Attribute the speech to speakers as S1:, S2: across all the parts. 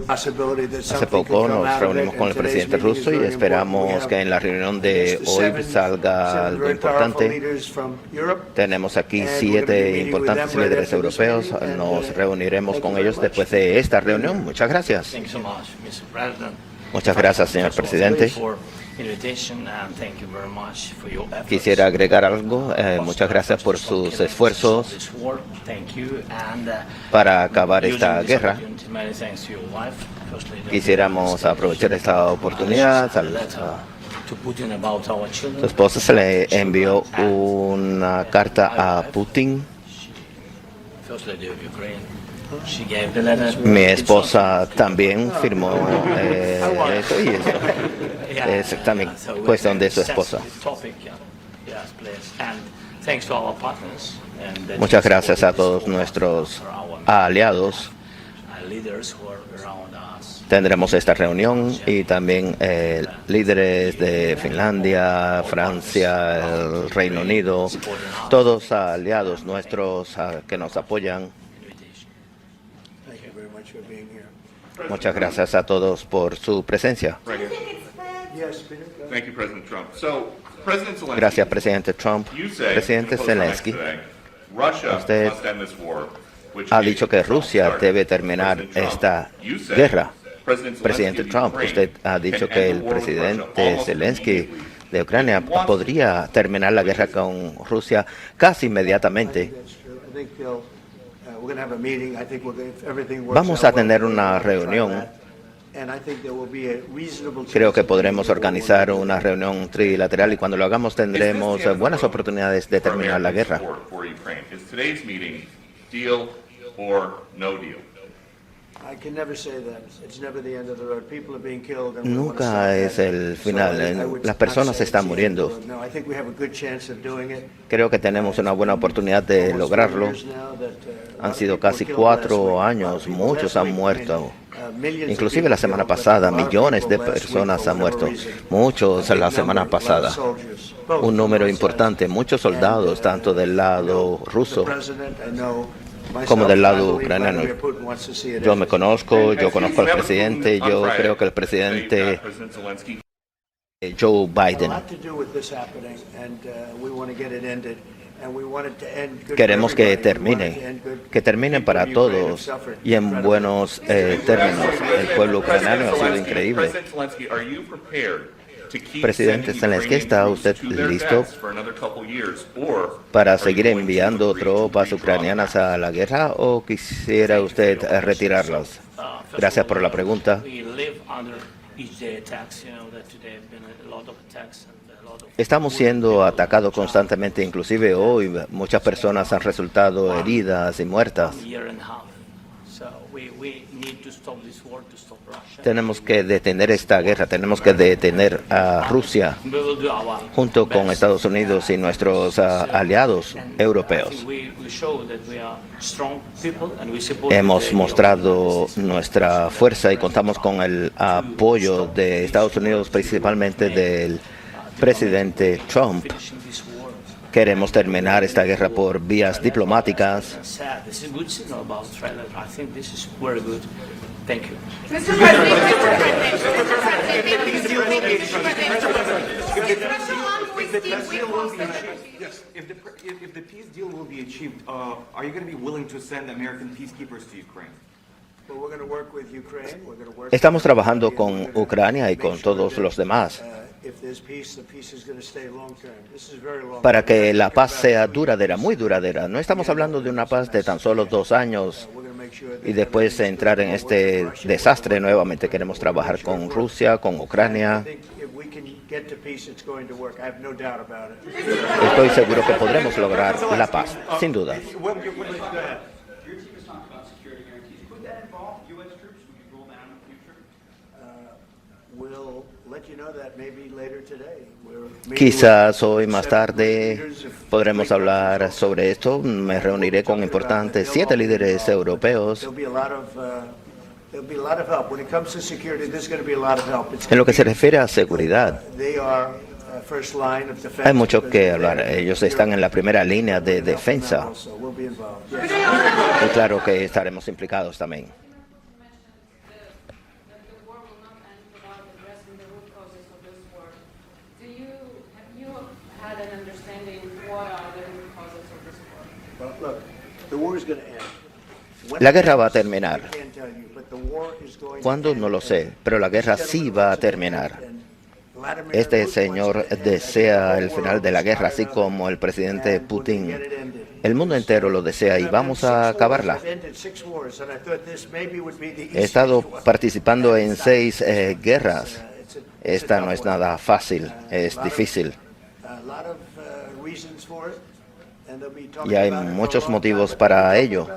S1: Hace poco nos reunimos con el presidente ruso y esperamos que en la reunión de hoy salga algo importante. Tenemos aquí 7 importantes líderes europeos. Nos reuniremos con ellos después de esta reunión. Muchas gracias. Muchas gracias, señor presidente. Quisiera agregar algo. Muchas gracias por sus esfuerzos para acabar esta guerra. Quisiéramos aprovechar esta oportunidad. Su esposa se le envió una carta a Putin. Mi esposa también firmó eso y eso es también cuestión de su esposa. Muchas gracias a todos nuestros aliados. Tendremos esta reunión y también líderes de Finlandia, Francia, el Reino Unido, todos aliados nuestros que nos apoyan. Muchas gracias a todos por su presencia. Gracias, presidente Trump. Presidente Zelensky, usted ha dicho que Rusia debe terminar esta guerra. Presidente Trump, usted ha dicho que el presidente Zelensky de Ucrania podría terminar la guerra con Rusia casi inmediatamente. Vamos a tener una reunión. Creo que podremos organizar una reunión trilateral y cuando lo hagamos tendremos buenas oportunidades de terminar la guerra. Nunca es el final. Las personas se están muriendo. Creo que tenemos una buena oportunidad de lograrlo. Han sido casi 4 años. Muchos han muerto. Inclusive la semana pasada, millones de personas han muerto. Muchos la semana pasada. Un número importante. Muchos soldados, tanto del lado ruso como del lado ucraniano. Yo me conozco, yo conozco al presidente, yo creo que el presidente Joe Biden. Queremos que terminen para todos y en buenos términos. El pueblo ucraniano ha sido increíble. Presidente Zelensky, ¿está usted listo para seguir enviando tropas ucranianas a la guerra o quisiera usted retirarlas? Gracias por la pregunta. Estamos siendo atacados constantemente, inclusive hoy muchas personas han resultado heridas y muertas. Tenemos que detener esta guerra, tenemos que detener a Rusia junto con Estados Unidos y nuestros aliados europeos. Hemos mostrado nuestra fuerza y contamos con el apoyo de Estados Unidos, principalmente del presidente Trump. Queremos terminar esta guerra por vías diplomáticas. Estamos trabajando con Ucrania y con todos los demás para que la paz sea duradera, muy duradera. No estamos hablando de una paz de tan solo 2 años y después entrar en este desastre nuevamente. Queremos trabajar con Rusia, con Ucrania. Estoy seguro que podremos lograr la paz, sin duda. Quizás hoy más tarde podremos hablar sobre esto. Me reuniré con importantes 7 líderes europeos. En lo que se refiere a seguridad, hay mucho que hablar. Ellos están en la primera línea de defensa. Y claro que estaremos implicados también. La guerra va a terminar. ¿Cuándo? No lo sé, pero la guerra sí va a terminar. Este señor desea el final de la guerra, así como el presidente Putin. El mundo entero lo desea y vamos a acabarla. He estado participando en 6 guerras. Esta no es nada fácil, es difícil. Y hay muchos motivos para ello.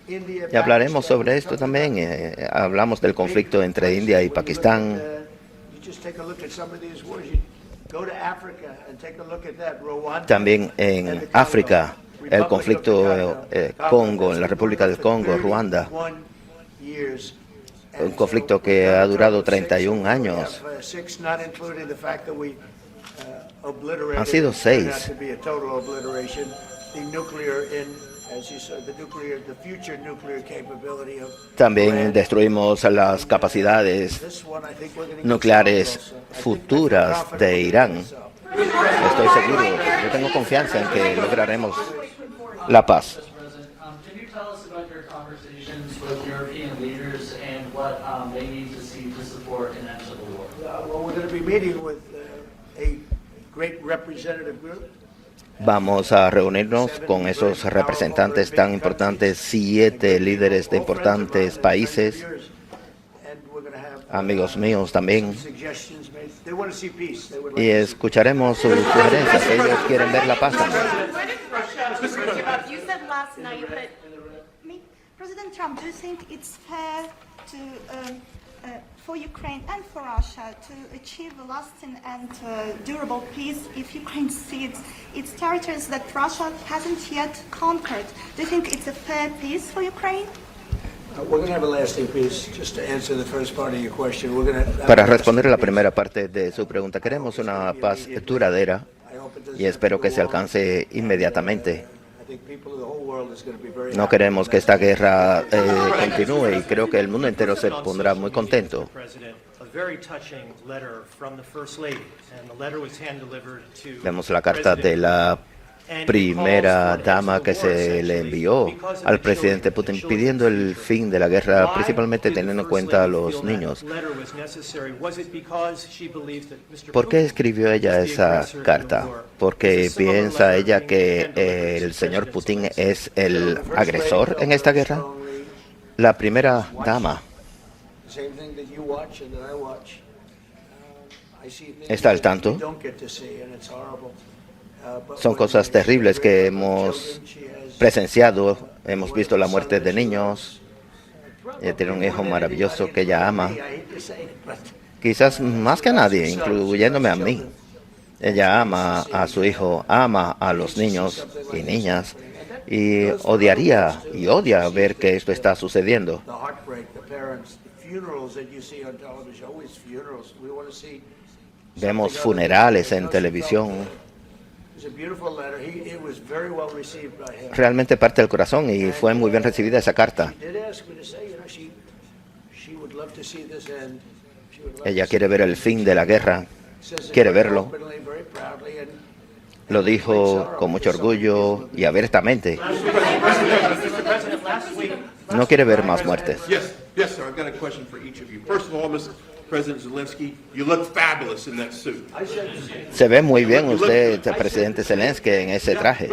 S1: Y hablaremos sobre esto también. Hablamos del conflicto entre India y Pakistán. También en África, el conflicto Congo, en la República del Congo, Ruanda. Un conflicto que ha durado 31 años. Han sido 6. También destruimos las capacidades nucleares futuras de Irán. Estoy seguro, yo tengo confianza en que lograremos la paz. Vamos a reunirnos con esos representantes tan importantes, 7 líderes de importantes países, amigos míos también, y escucharemos sus sugerencias. Ellos quieren ver la paz también.
S2: President Trump, do you think it's fair to for Ukraine and for Russia to achieve a lasting and durable peace if Ukraine cedes its territories that Russia hasn't yet conquered? Do you think it's a fair peace for Ukraine?
S1: Para responder a la primera parte de su pregunta, queremos una paz duradera y espero que se alcance inmediatamente. No queremos que esta guerra continúe y creo que el mundo entero se pondrá muy contento. Vemos la carta de la primera dama que se le envió al presidente Putin pidiendo el fin de la guerra, principalmente teniendo en cuenta a los niños. ¿Por qué escribió ella esa carta? ¿Porque piensa ella que el señor Putin es el agresor en esta guerra? La primera dama está al tanto. Son cosas terribles que hemos presenciado. Hemos visto la muerte de niños. Ella tiene un hijo maravilloso que ella ama. Quizás más que a nadie, incluyéndome a mí. Ella ama a su hijo, ama a los niños y niñas. Y odiaría y odia ver que esto está sucediendo. Vemos funerales en televisión. Realmente parte del corazón y fue muy bien recibida esa carta. Ella quiere ver el fin de la guerra, quiere verlo. Lo dijo con mucho orgullo y abiertamente. No quiere ver más muertes.
S3: President Zelensky, you look fabulous in that suit.
S1: Se ve muy bien usted, presidente Zelensky, en ese traje.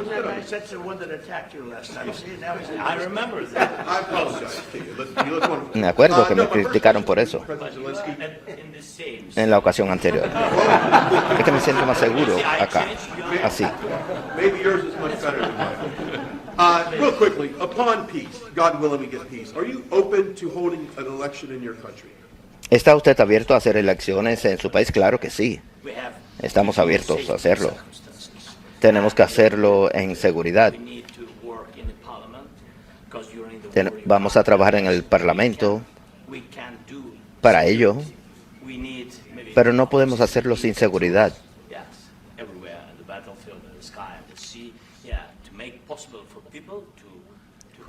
S1: Me acuerdo que me criticaron por eso en la ocasión anterior. Es que me siento más seguro acá, así.
S3: Real quickly, upon peace, God willing we get peace, are you open to holding an election in your country?
S1: ¿Está usted abierto a hacer elecciones en su país? Claro que sí. Estamos abiertos a hacerlo. Tenemos que hacerlo en seguridad. Vamos a trabajar en el Parlamento para ello, pero no podemos hacerlo sin seguridad.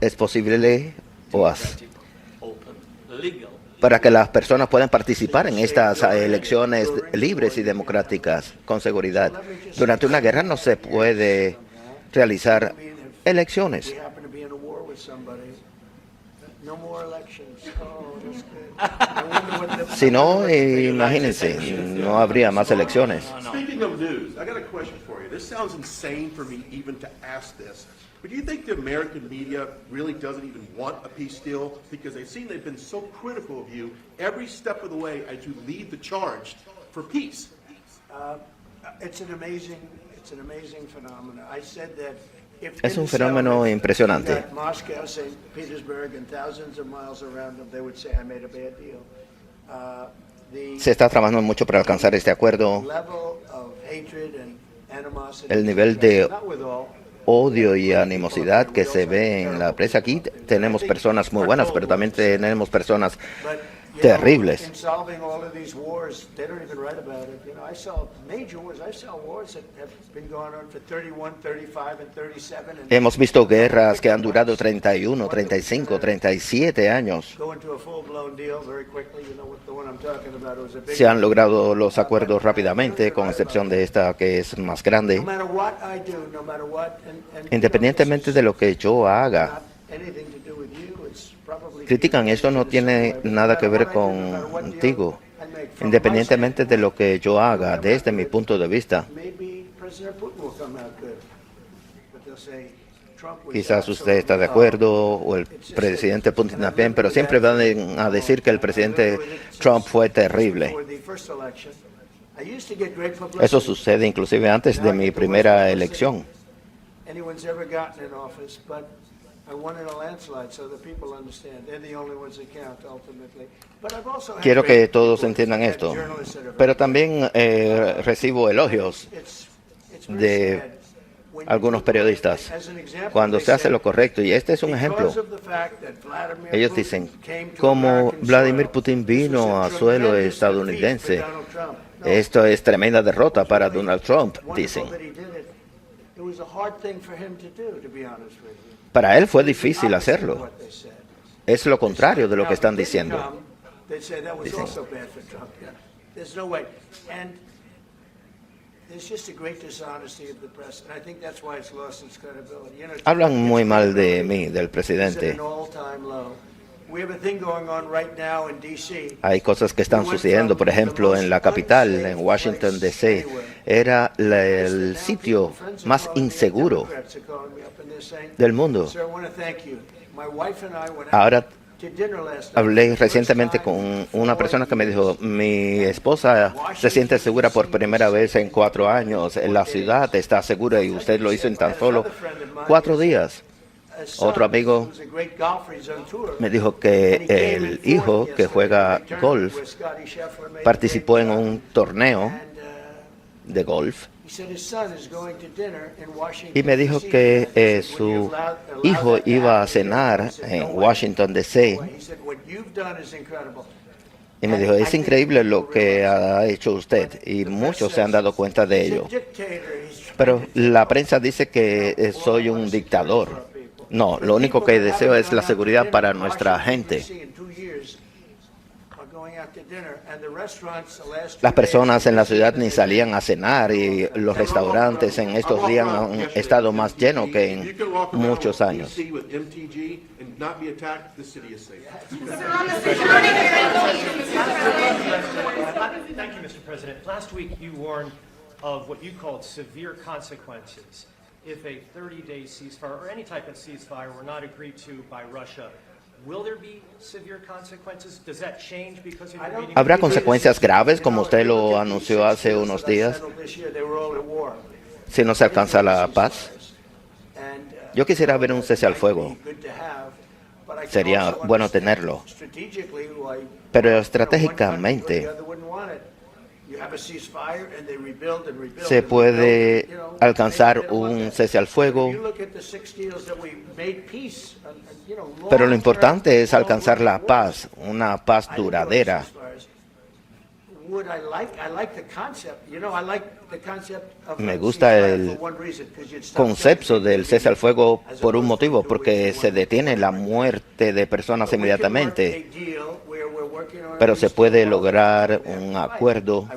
S1: Es posible para que las personas puedan participar en estas elecciones libres y democráticas con seguridad. Durante una guerra no se puede realizar elecciones.
S4: No more elections. Oh, that's good. I wonder what the-
S1: Si no, imagínense, no habría más elecciones.
S3: Speaking of news, I got a question for you. This sounds insane for me even to ask this, but do you think the American media really doesn't even want a peace deal? Because they've been so critical of you every step of the way as you lead the charge for peace.
S4: It's an amazing phenomenon. I said that if
S1: Es un
S4: in the
S1: fenómeno
S4: settlement,
S1: impresionante.
S4: you got Moscow, St. Petersburg, and thousands of miles around them, they would say, I made a bad deal.
S1: Se está trabajando mucho para alcanzar este acuerdo.
S4: Level of hatred and animosity,
S1: El nivel de
S4: not with all,
S1: odio y animosidad que se ve en la prensa aquí. Tenemos personas muy buenas, pero también tenemos personas
S4: but
S1: terribles.
S4: in solving all of these wars, they don't even write about it. You know, I saw major wars. I saw wars that have been going on for 31, 35, and 37. And
S1: Hemos visto guerras que han durado 31, 35, 37 años.
S4: go into a full-blown deal very quickly. You know what the one I'm talking about. It was a big
S1: Se han logrado los acuerdos rápidamente, con excepción de esta que es más grande.
S4: No matter what I do, no matter what, and
S1: Independientemente de lo que yo haga,
S4: not anything to do with you, it's probably
S1: critican, esto no tiene nada que ver contigo. Independientemente de lo que yo haga, desde mi punto de vista,
S4: maybe President Putin will come out good, but they'll say Trump was
S1: quizás usted está de acuerdo o el presidente Putin también, pero siempre van a decir que el presidente Trump fue terrible.
S4: For the first election. I used to get great publicity.
S1: Eso sucede inclusive antes de mi primera elección.
S4: Anyone's ever gotten in office, but I won in a landslide, so the people understand. They're the only ones that count ultimately. But I've also had
S1: Quiero que
S4: great
S1: todos
S4: people,
S1: entiendan
S4: I've had
S1: esto,
S4: journalists that are
S1: pero también recibo elogios
S4: it's very
S1: de
S4: sad when
S1: algunos
S4: you-
S1: periodistas
S4: as an example,
S1: cuando
S4: they
S1: se hace
S4: say,
S1: lo correcto, y este es un ejemplo.
S4: because of the fact that Vladimir
S1: Ellos
S4: Putin
S1: dicen,
S4: came to
S1: como
S4: American
S1: Vladimir
S4: soil,
S1: Putin
S4: this
S1: vino
S4: was
S1: a
S4: a
S1: suelo
S4: tremendous
S1: estadounidense,
S4: defeat for Donald Trump. No,
S1: esto es tremenda derrota para Donald Trump, dicen.
S4: wonderful that he did it. It was a hard thing for him to do, to be honest with you.
S1: Para él fue difícil
S4: Opposite of
S1: hacerlo.
S4: what they said.
S1: Es lo contrario de lo
S4: Now,
S1: que están
S4: if he didn't
S1: diciendo.
S4: come, they'd say that was
S1: Dicen.
S4: also bad for Trump. Yeah. There's no way. And there's just a great dishonesty of the press, and I think that's why it's lost its credibility. You know,
S1: Hablan muy mal de
S4: credibility
S1: mí, del
S4: is at
S1: presidente.
S4: an all-time low. We have a thing going on right now in D.C.
S1: Hay cosas que están sucediendo, por ejemplo, en la capital, en Washington, D.C. Era el sitio más inseguro del mundo. Ahora hablé recientemente con una persona que me dijo, mi esposa se siente segura por primera vez en 4 años. La ciudad está segura y usted lo hizo en tan solo 4 días. Otro amigo me dijo que el hijo que juega golf participó en un torneo de golf y me dijo que su hijo iba a cenar en Washington, D.C. Y me dijo, es increíble lo que ha hecho usted, y muchos se han dado cuenta de ello. Pero la prensa dice que soy un dictador. No, lo único que deseo es la seguridad para nuestra gente. Las personas en la ciudad ni salían a cenar y los restaurantes en estos días han estado más llenos que en muchos años.
S5: Thank you, Mr. President. Last week you warned of what you called severe consequences if a 30-day ceasefire or any type of ceasefire were not agreed to by Russia. Will there be severe consequences? Does that change because of your meeting?
S1: ¿Habrá consecuencias graves, como usted lo anunció hace unos días, si no se alcanza la paz? Yo quisiera ver un cese al fuego. Sería bueno tenerlo. Pero estratégicamente se puede alcanzar un cese al fuego, pero lo importante es alcanzar la paz, una paz duradera. Me gusta el concepto del cese al fuego por un motivo, porque se detiene la muerte de personas inmediatamente, pero se puede lograr un acuerdo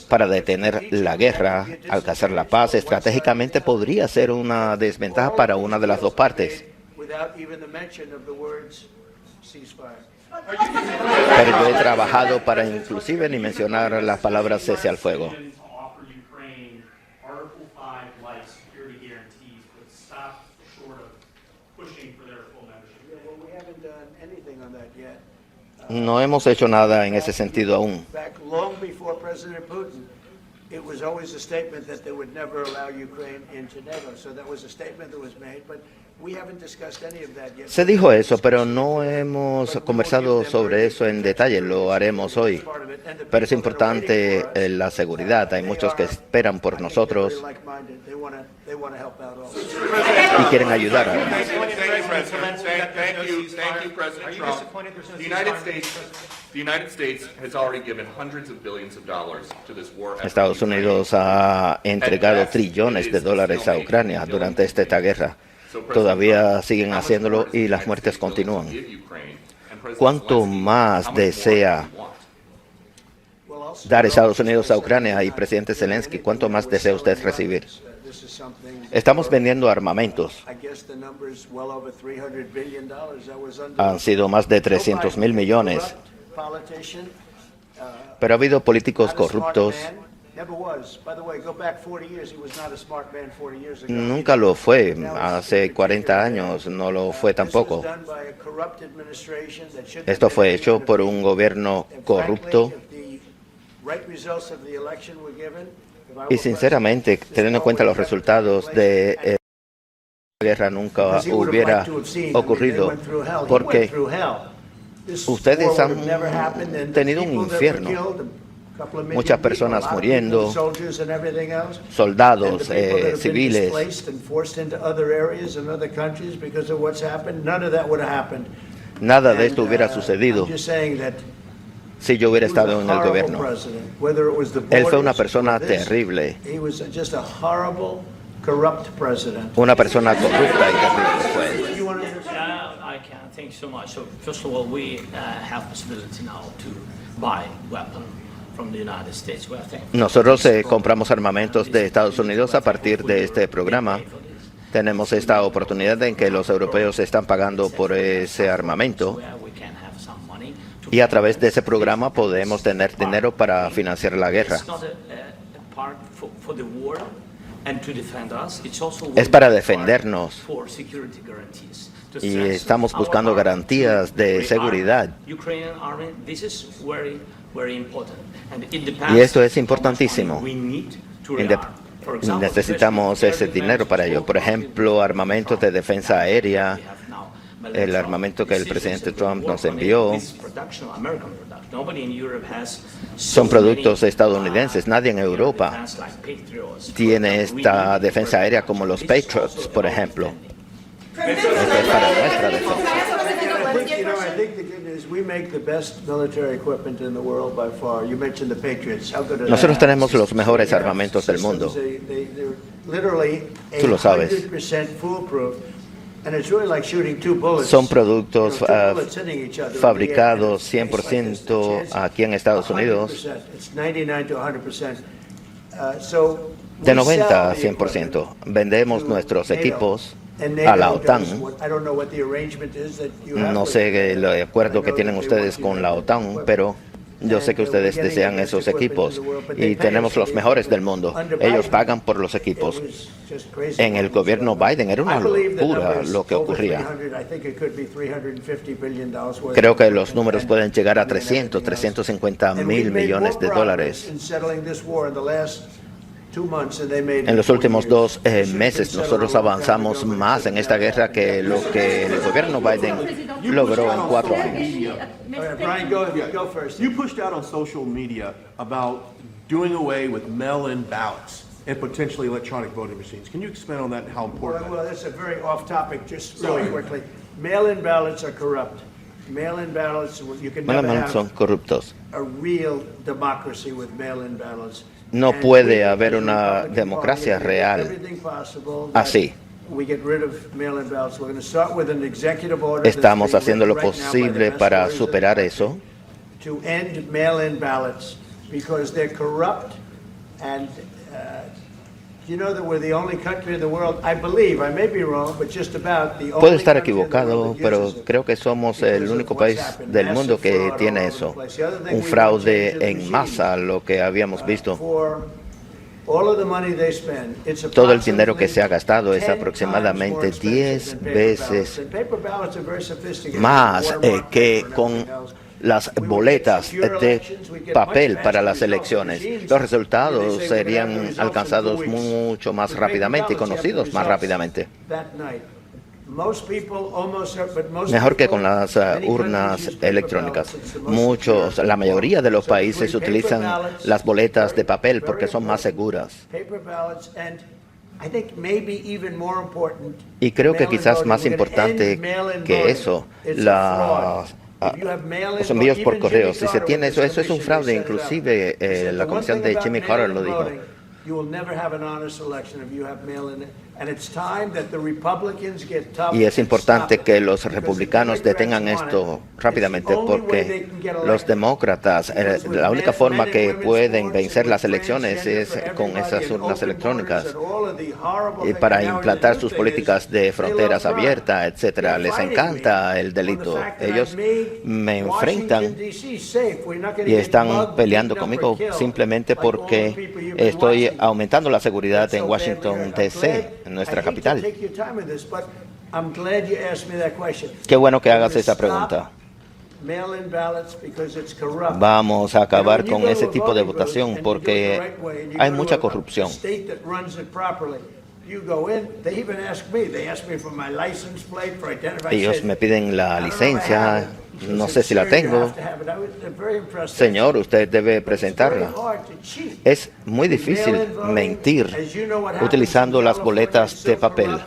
S1: para detener la guerra, alcanzar la paz. Estratégicamente podría ser una desventaja para una de las dos partes.
S4: without even the mention of the words ceasefire.
S1: Pero yo he trabajado para inclusive ni mencionar las palabras cese al fuego.
S6: To offer Ukraine Article 5-like security guarantees, but stop short of pushing for their full membership.
S4: Yeah, well, we haven't done anything on that yet.
S1: No hemos hecho nada en ese sentido aún.
S4: Back long before President Putin, it was always a statement that they would never allow Ukraine into NATO. So that was a statement that was made, but we haven't discussed any of that yet.
S1: Se dijo eso, pero no hemos conversado sobre eso en detalle. Lo haremos hoy. Pero es importante la seguridad. Hay muchos que esperan por nosotros y quieren ayudar.
S7: Thank you, President Trump. The United States has already given hundreds of billions of dollars to this war effort.
S1: Estados Unidos ha entregado trillones de dólares a Ucrania durante esta guerra. Todavía siguen haciéndolo y las muertes continúan. ¿Cuánto más desea dar Estados Unidos a Ucrania y presidente Zelensky? ¿Cuánto más desea usted recibir? Estamos vendiendo armamentos. Han sido más de 300.000 millones. Pero ha habido políticos corruptos. Nunca lo fue. Hace 40 años no lo fue tampoco. Esto fue hecho por un gobierno corrupto. Y sinceramente, teniendo en cuenta los resultados de la guerra, nunca hubiera ocurrido, porque ustedes han tenido un infierno. Muchas personas muriendo, soldados, civiles. Nada de esto hubiera sucedido si yo hubiera estado en el gobierno. Él fue una persona terrible. Una persona corrupta y terrible fue él.
S8: I can. Thank you so much. So first of all, we have possibility now to buy weapons from the United States. We are thankful.
S1: Nosotros compramos armamentos de Estados Unidos a partir de este programa. Tenemos esta oportunidad en que los europeos están pagando por ese armamento. Y a través de ese programa podemos tener dinero para financiar la guerra. Es para defendernos. Y estamos buscando garantías de seguridad. Y esto es importantísimo. Necesitamos ese dinero para ello. Por ejemplo, armamentos de defensa aérea, el armamento que el presidente Trump nos envió, son productos estadounidenses. Nadie en Europa tiene esta defensa aérea como los Patriots, por ejemplo. Esto es para nuestra defensa.
S4: I think the good news, we make the best military equipment in the world by far. You mentioned the Patriots. How good are
S1: Nosotros
S4: they?
S1: tenemos los mejores armamentos del mundo.
S4: They're literally
S1: Tú lo sabes.
S4: 100% foolproof. And it's really like shooting two bullets.
S1: Son productos
S4: You know, two bullets hitting each other in the air.
S1: fabricados
S4: And it's like this.
S1: 100% aquí en Estados Unidos,
S4: 100%. It's 99 to 100%. So
S1: de
S4: we
S1: 90
S4: sell
S1: a
S4: the
S1: 100%.
S4: equipment
S1: Vendemos
S4: to
S1: nuestros
S4: NATO.
S1: equipos
S4: And
S1: a la
S4: NATO
S1: OTAN.
S4: does what- I don't know what the arrangement is that you have
S1: No
S4: with
S1: sé el acuerdo
S4: I
S1: que
S4: know
S1: tienen
S4: that they
S1: ustedes
S4: want
S1: con la
S4: you to
S1: OTAN,
S4: equip.
S1: pero yo sé que
S4: And,
S1: ustedes
S4: we're getting
S1: desean
S4: the best
S1: esos
S4: equipment
S1: equipos
S4: in the world, but they
S1: y
S4: pay
S1: tenemos
S4: us
S1: los
S4: for
S1: mejores
S4: the
S1: del mundo.
S4: equipment.
S1: Ellos
S4: Under
S1: pagan por los
S4: Biden,
S1: equipos.
S4: it was just crazy.
S1: En el gobierno Biden era una
S4: I believe the
S1: locura
S4: number is
S1: lo que
S4: over
S1: ocurría.
S4: 300. I think it could be $350 billion worth
S1: Creo que
S4: of
S1: los
S4: equipment
S1: números
S4: and-
S1: pueden llegar a
S4: and
S1: 300,
S4: everything else.
S1: 350
S4: And
S1: mil
S4: we've made
S1: millones
S4: more
S1: de dólares.
S4: progress in settling this war in the last 2 months than they made
S1: En los
S4: 4
S1: últimos
S4: years.
S1: 2
S4: This has
S1: meses
S4: been settled
S1: nosotros
S4: a long time
S1: avanzamos
S4: ago, but
S1: más
S4: it
S1: en
S4: should
S1: esta
S4: never
S1: guerra
S4: happen.
S1: que lo que el gobierno Biden logró en 4 años.
S4: All right, Brian, go first.
S3: You pushed out on social media about doing away with mail-in ballots and potentially electronic voting machines. Can you expand on that and how important
S4: Well,
S3: that is?
S4: that's a very off topic, just really quickly. Mail-in ballots are corrupt. Mail-in ballots, you can never
S1: Son
S4: have
S1: corruptos.
S4: a real democracy with mail-in ballots.
S1: No
S4: And
S1: puede
S4: we,
S1: haber
S4: as a
S1: una
S4: Republican
S1: democracia
S4: Party, are
S1: real
S4: gonna do everything possible that
S1: así.
S4: we get rid of mail-in ballots. We're going to start with an executive order that's
S1: Estamos
S4: being
S1: haciendo lo
S4: written right now by the
S1: posible
S4: best
S1: para
S4: lawyers in the
S1: superar
S4: country
S1: eso.
S4: to end mail-in ballots because they're corrupt and
S1: Puedo estar equivocado, pero creo que somos el único país del mundo que tiene eso. Un fraude en masa, lo que habíamos visto. Todo el dinero que se ha gastado es aproximadamente 10 veces más que con las boletas de papel para las elecciones. Los resultados serían alcanzados mucho más rápidamente y conocidos más rápidamente. Mejor que con las urnas electrónicas. La mayoría de los países utilizan las boletas de papel porque son más seguras. Y creo que quizás más importante que eso, los envíos por correo. Si se tiene eso es un fraude. Inclusive la comisión de Jimmy Carter lo dijo. Y es importante que los republicanos detengan esto rápidamente porque los demócratas, la única forma que pueden vencer las elecciones es con esas urnas electrónicas y para implantar sus políticas de fronteras abiertas, etcétera. Les encanta el delito. Ellos me enfrentan y están peleando conmigo simplemente porque estoy aumentando la seguridad en Washington, D.C., en nuestra capital. Qué bueno que hagas esa pregunta. Vamos a acabar con ese tipo de votación porque hay mucha corrupción. Ellos me piden la licencia, no sé si la tengo. Señor, usted debe presentarla. Es muy difícil mentir utilizando las boletas de papel.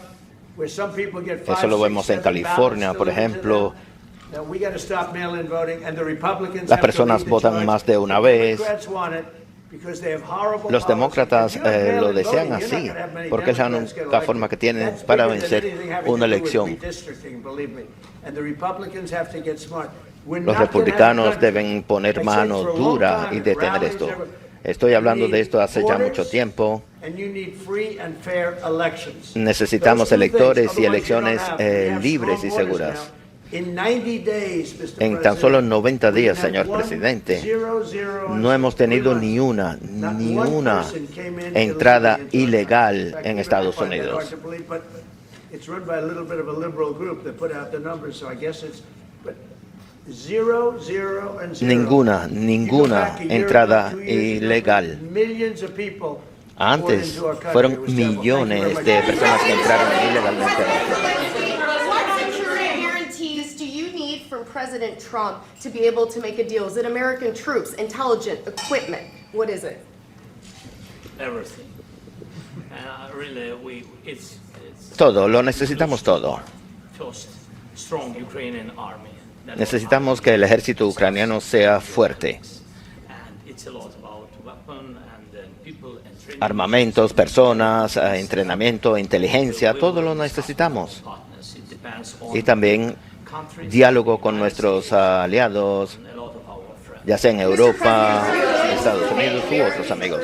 S1: Eso lo vemos en California, por ejemplo. Las personas votan más de una vez. Los demócratas lo desean así, porque es la única forma que tienen para vencer una elección. Los republicanos deben poner mano dura y detener esto. Estoy hablando de esto hace ya mucho tiempo. Necesitamos electores y elecciones libres y seguras. En tan solo 90 días, señor presidente, no hemos tenido ni una entrada ilegal en Estados Unidos. Ninguna entrada ilegal. Antes fueron millones de personas que entraron ilegalmente.
S9: From President Trump to be able to make a deal? Is it American troops, intelligence, equipment? What is it?
S8: Everything. Really, it's
S1: todo, lo necesitamos todo.
S8: First, strong Ukrainian army.
S1: Necesitamos que el ejército ucraniano sea fuerte. Armamentos, personas, entrenamiento, inteligencia, todo lo necesitamos. Y también diálogo con nuestros aliados, ya sea en Europa, Estados Unidos u otros amigos.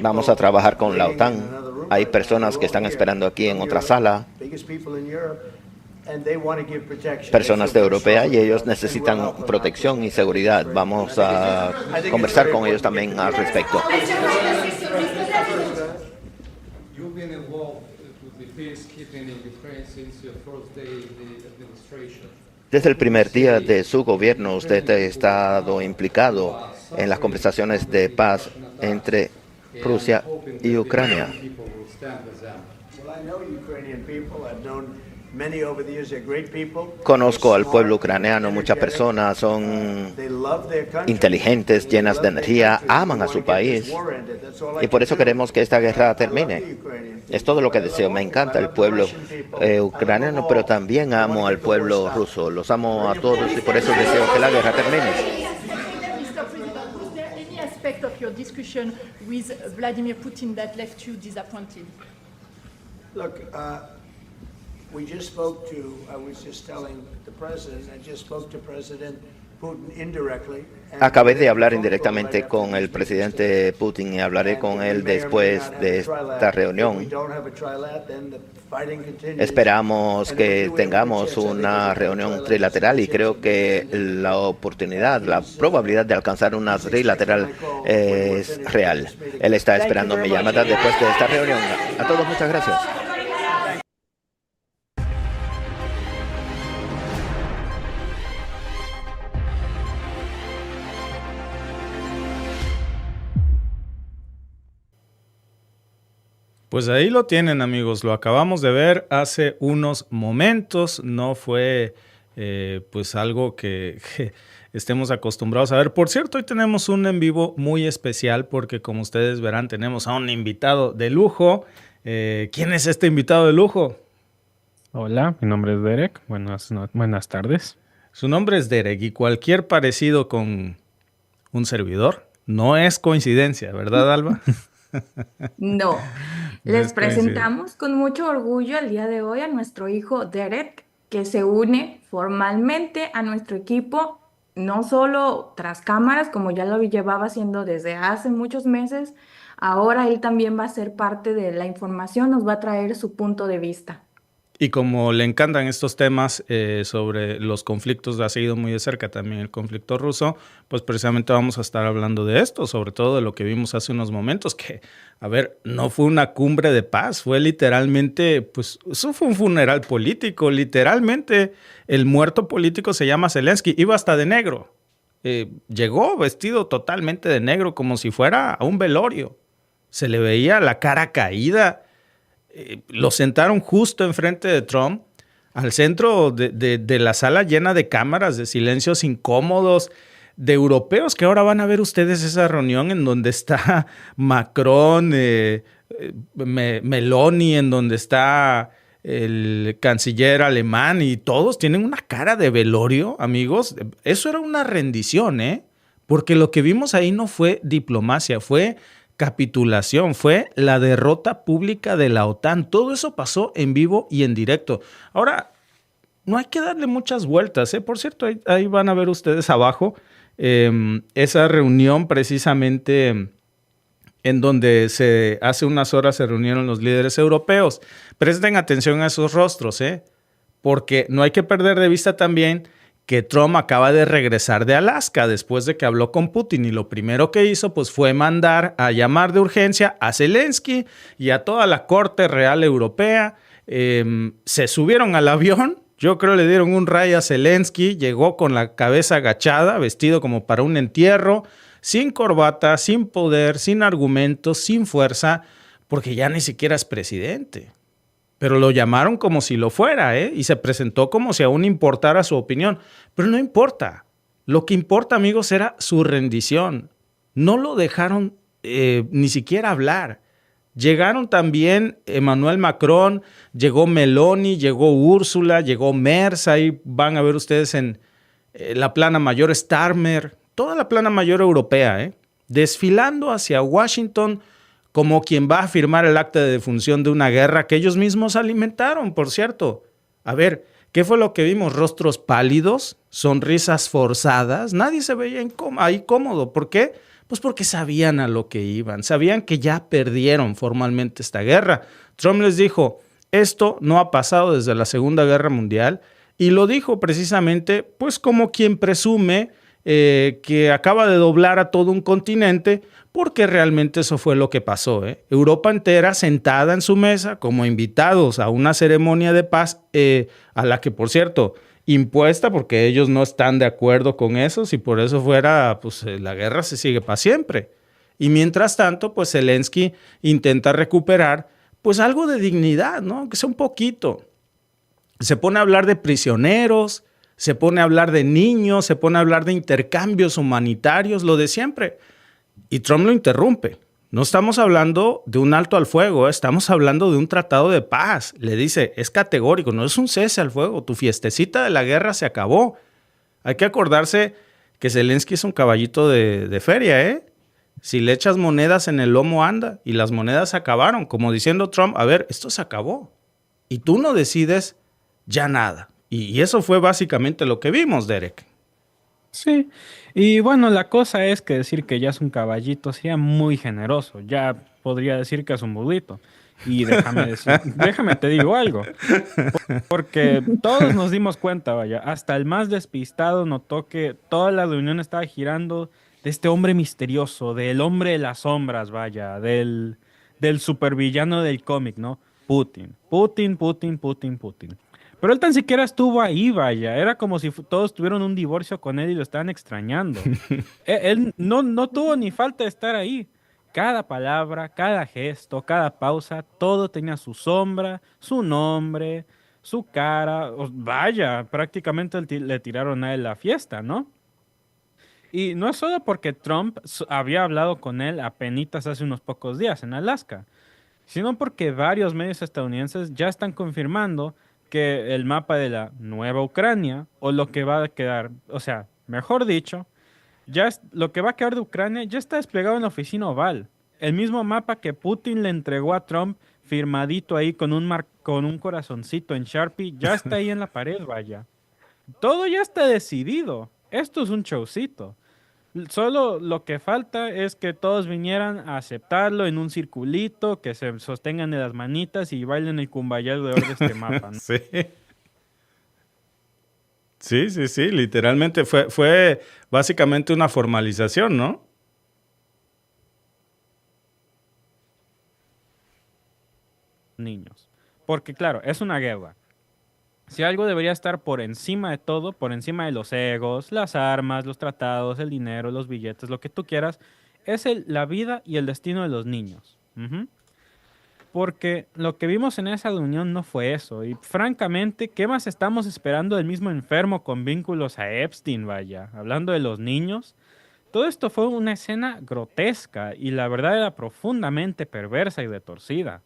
S1: Vamos a trabajar con la OTAN. Hay personas que están esperando aquí en otra sala, personas de Europa, y ellos necesitan protección y seguridad. Vamos a conversar con ellos también al respecto. Desde el primer día de su gobierno, usted ha estado implicado en las conversaciones de paz entre Rusia y Ucrania. Conozco al pueblo ucraniano, muchas personas son inteligentes, llenas de energía, aman a su país y por eso queremos que esta guerra termine. Es todo lo que deseo. Me encanta el pueblo ucraniano, pero también amo al pueblo ruso. Los amo a todos y por eso deseo que la guerra termine.
S10: Aspect of your discussion with Vladimir Putin that left you disappointed?
S4: Look, We just spoke to, I was just telling the president, I just spoke to President Putin indirectly.
S1: Acabé de hablar indirectamente con el presidente Putin y hablaré con él después de esta reunión. Esperamos que tengamos una reunión trilateral y creo que la oportunidad, la probabilidad de alcanzar una trilateral es real. Él está esperando mi llamada después de esta reunión. A todos, muchas gracias.
S11: Pues ahí lo tienen, amigos. Lo acabamos de ver hace unos momentos. No fue pues algo que estemos acostumbrados a ver. Por cierto, hoy tenemos un en vivo muy especial porque, como ustedes verán, tenemos a un invitado de lujo. ¿Quién es este invitado de lujo?
S12: Hola, mi nombre es Derek. Buenas tardes.
S11: Su nombre es Derek y cualquier parecido con un servidor no es coincidencia, ¿verdad, Alba?
S13: No. Les presentamos con mucho orgullo el día de hoy a nuestro hijo Derek, que se une formalmente a nuestro equipo, no solo tras cámaras, como ya lo llevaba haciendo desde hace muchos meses. Ahora él también va a ser parte de la información, nos va a traer su punto de vista.
S11: Y como le encantan estos temas sobre los conflictos, ha seguido muy de cerca también el conflicto ruso, pues precisamente vamos a estar hablando de esto, sobre todo de lo que vimos hace unos momentos, que, a ver, no fue una cumbre de paz, fue literalmente, pues eso fue un funeral político, literalmente el muerto político se llama Zelensky, iba hasta de negro, llegó vestido totalmente de negro como si fuera a un velorio, se le veía la cara caída. Lo sentaron justo enfrente de Trump, al centro de la sala llena de cámaras, de silencios incómodos, de europeos, que ahora van a ver ustedes esa reunión en donde está Macron, Meloni, en donde está el canciller alemán, y todos tienen una cara de velorio, amigos. Eso era una rendición, porque lo que vimos ahí no fue diplomacia, fue capitulación, fue la derrota pública de la OTAN. Todo eso pasó en vivo y en directo. Ahora, no hay que darle muchas vueltas, Por cierto, ahí van a ver ustedes abajo esa reunión precisamente en donde hace unas horas se reunieron los líderes europeos. Presten atención a esos rostros, porque no hay que perder de vista también que Trump acaba de regresar de Alaska después de que habló con Putin, y lo primero que hizo pues fue mandar a llamar de urgencia a Zelensky y a toda la corte real europea. Se subieron al avión, yo creo le dieron un rayo a Zelensky, llegó con la cabeza agachada, vestido como para un entierro, sin corbata, sin poder, sin argumentos, sin fuerza, porque ya ni siquiera es presidente. Pero lo llamaron como si lo fuera, y se presentó como si aún importara su opinión. Pero no importa. Lo que importa, amigos, era su rendición. No lo dejaron ni siquiera hablar. Llegaron también Emmanuel Macron, llegó Meloni, llegó Úrsula, llegó Merz. Ahí van a ver ustedes en la plana mayor Starmer, toda la plana mayor europea, desfilando hacia Washington, como quien va a firmar el acta de defunción de una guerra que ellos mismos alimentaron, por cierto. A ver, ¿qué fue lo que vimos? Rostros pálidos, sonrisas forzadas. Nadie se veía ahí cómodo. ¿Por qué? Pues porque sabían a lo que iban. Sabían que ya perdieron formalmente esta guerra. Trump les dijo, esto no ha pasado desde la Segunda Guerra Mundial. Y lo dijo precisamente, pues como quien presume que acaba de doblar a todo un continente, porque realmente eso fue lo que pasó. Europa entera sentada en su mesa como invitados a una ceremonia de paz, a la que, por cierto, impuesta porque ellos no están de acuerdo con eso. Si por eso fuera, pues la guerra se sigue para siempre. Y mientras tanto, pues Zelensky intenta recuperar pues algo de dignidad, ¿no? Que sea un poquito. Se pone a hablar de prisioneros, se pone a hablar de niños, se pone a hablar de intercambios humanitarios, lo de siempre. Y Trump lo interrumpe. No estamos hablando de un alto al fuego, estamos hablando de un tratado de paz. Le dice, es categórico, no es un cese al fuego, tu fiestecita de la guerra se acabó. Hay que acordarse que Zelensky es un caballito de feria, Si le echas monedas en el lomo anda, y las monedas se acabaron, como diciendo Trump, a ver, esto se acabó. Y tú no decides ya nada. Y eso fue básicamente lo que vimos, Derek.
S12: Sí, y bueno, la cosa es que decir que ya es un caballito sería muy generoso. Ya podría decir que es un budito. Y déjame te digo algo. Porque todos nos dimos cuenta, vaya, hasta el más despistado notó que toda la reunión estaba girando de este hombre misterioso, del hombre de las sombras, vaya, del supervillano del cómic, ¿no? Putin. Pero él tan siquiera estuvo ahí, vaya. Era como si todos tuvieron un divorcio con él y lo estaban extrañando. Él no tuvo ni falta de estar ahí. Cada palabra, cada gesto, cada pausa, todo tenía su sombra, su nombre, su cara. Vaya, prácticamente le tiraron a él la fiesta, ¿no? Y no es solo porque Trump había hablado con él apenas hace unos pocos días en Alaska, sino porque varios medios estadounidenses ya están confirmando que el mapa de la nueva Ucrania, o lo que va a quedar, o sea, mejor dicho, lo que va a quedar de Ucrania ya está desplegado en la oficina Oval. El mismo mapa que Putin le entregó a Trump, firmadito ahí con un corazoncito en Sharpie, ya está ahí en la pared, vaya. Todo ya está decidido. Esto es un showcito. Solo lo que falta es que todos vinieran a aceptarlo en un circulito, que se sostengan de las manitas y bailen el kumbaya alrededor de este mapa, ¿no?
S11: Sí, literalmente fue básicamente una formalización, ¿no?
S12: Niños. Porque claro, es una guerra. Si algo debería estar por encima de todo, por encima de los egos, las armas, los tratados, el dinero, los billetes, lo que tú quieras, es la vida y el destino de los niños. Porque lo que vimos en esa reunión no fue eso. Y francamente, ¿qué más estamos esperando del mismo enfermo con vínculos a Epstein, vaya? Hablando de los niños. Todo esto fue una escena grotesca y la verdad era profundamente perversa y retorcida,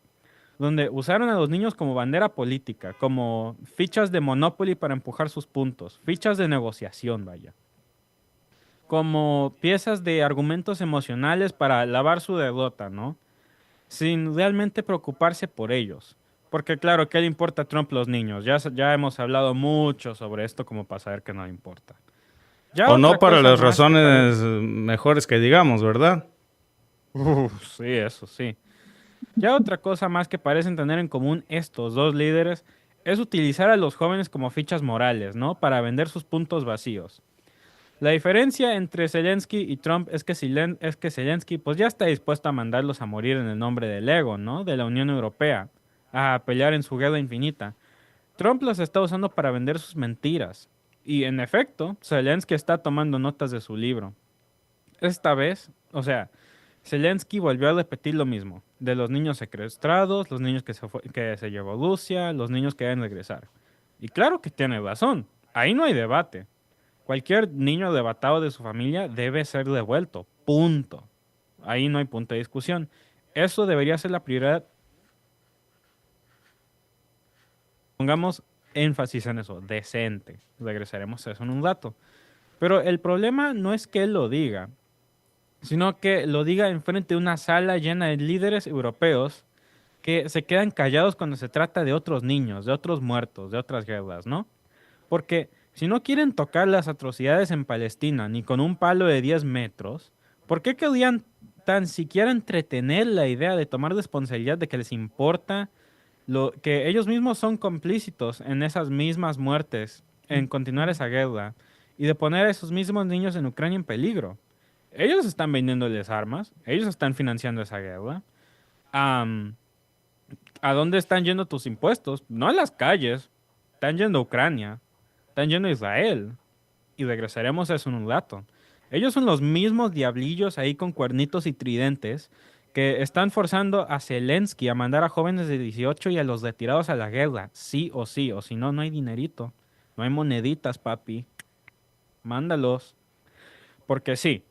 S12: donde usaron a los niños como bandera política, como fichas de Monopoly para empujar sus puntos, fichas de negociación, vaya. Como piezas de argumentos emocionales para lavar su derrota, ¿no? Sin realmente preocuparse por ellos. Porque claro, ¿qué le importa a Trump los niños? Ya hemos hablado mucho sobre esto como para saber que no le importa.
S11: O no para las razones mejores que digamos, ¿verdad?
S12: Sí, eso sí. Ya otra cosa más que parecen tener en común estos dos líderes es utilizar a los jóvenes como fichas morales, ¿no? Para vender sus puntos vacíos. La diferencia entre Zelensky y Trump es que Zelensky pues ya está dispuesto a mandarlos a morir en el nombre del ego, ¿no? De la Unión Europea, a pelear en su guerra infinita. Trump los está usando para vender sus mentiras. Y en efecto, Zelensky está tomando notas de su libro. Esta vez, Zelensky volvió a repetir lo mismo, de los niños secuestrados, los niños que se llevó Rusia, los niños que deben regresar. Y claro que tiene razón, ahí no hay debate. Cualquier niño arrebatado de su familia debe ser devuelto, punto. Ahí no hay punto de discusión. Eso debería ser la prioridad. Pongamos énfasis en eso, decente. Regresaremos a eso en un rato. Pero el problema no es que él lo diga, sino que lo diga enfrente de una sala llena de líderes europeos que se quedan callados cuando se trata de otros niños, de otros muertos, de otras guerras, ¿no? Porque si no quieren tocar las atrocidades en Palestina ni con un palo de 10 metros, ¿por qué querían tan siquiera entretener la idea de tomar responsabilidad de que les importa que ellos mismos son complícitos en esas mismas muertes, en continuar esa guerra y de poner a esos mismos niños en Ucrania en peligro? Ellos están vendiéndoles armas, ellos están financiando esa guerra. ¿A dónde están yendo tus impuestos? No a las calles, están yendo a Ucrania, están yendo a Israel. Y regresaremos a eso en un rato. Ellos son los mismos diablillos ahí con cuernitos y tridentes que están forzando a Zelensky a mandar a jóvenes de 18 y a los retirados a la guerra, sí, o si no, no hay dinerito, no hay moneditas, papi. Mándalos. Porque sí,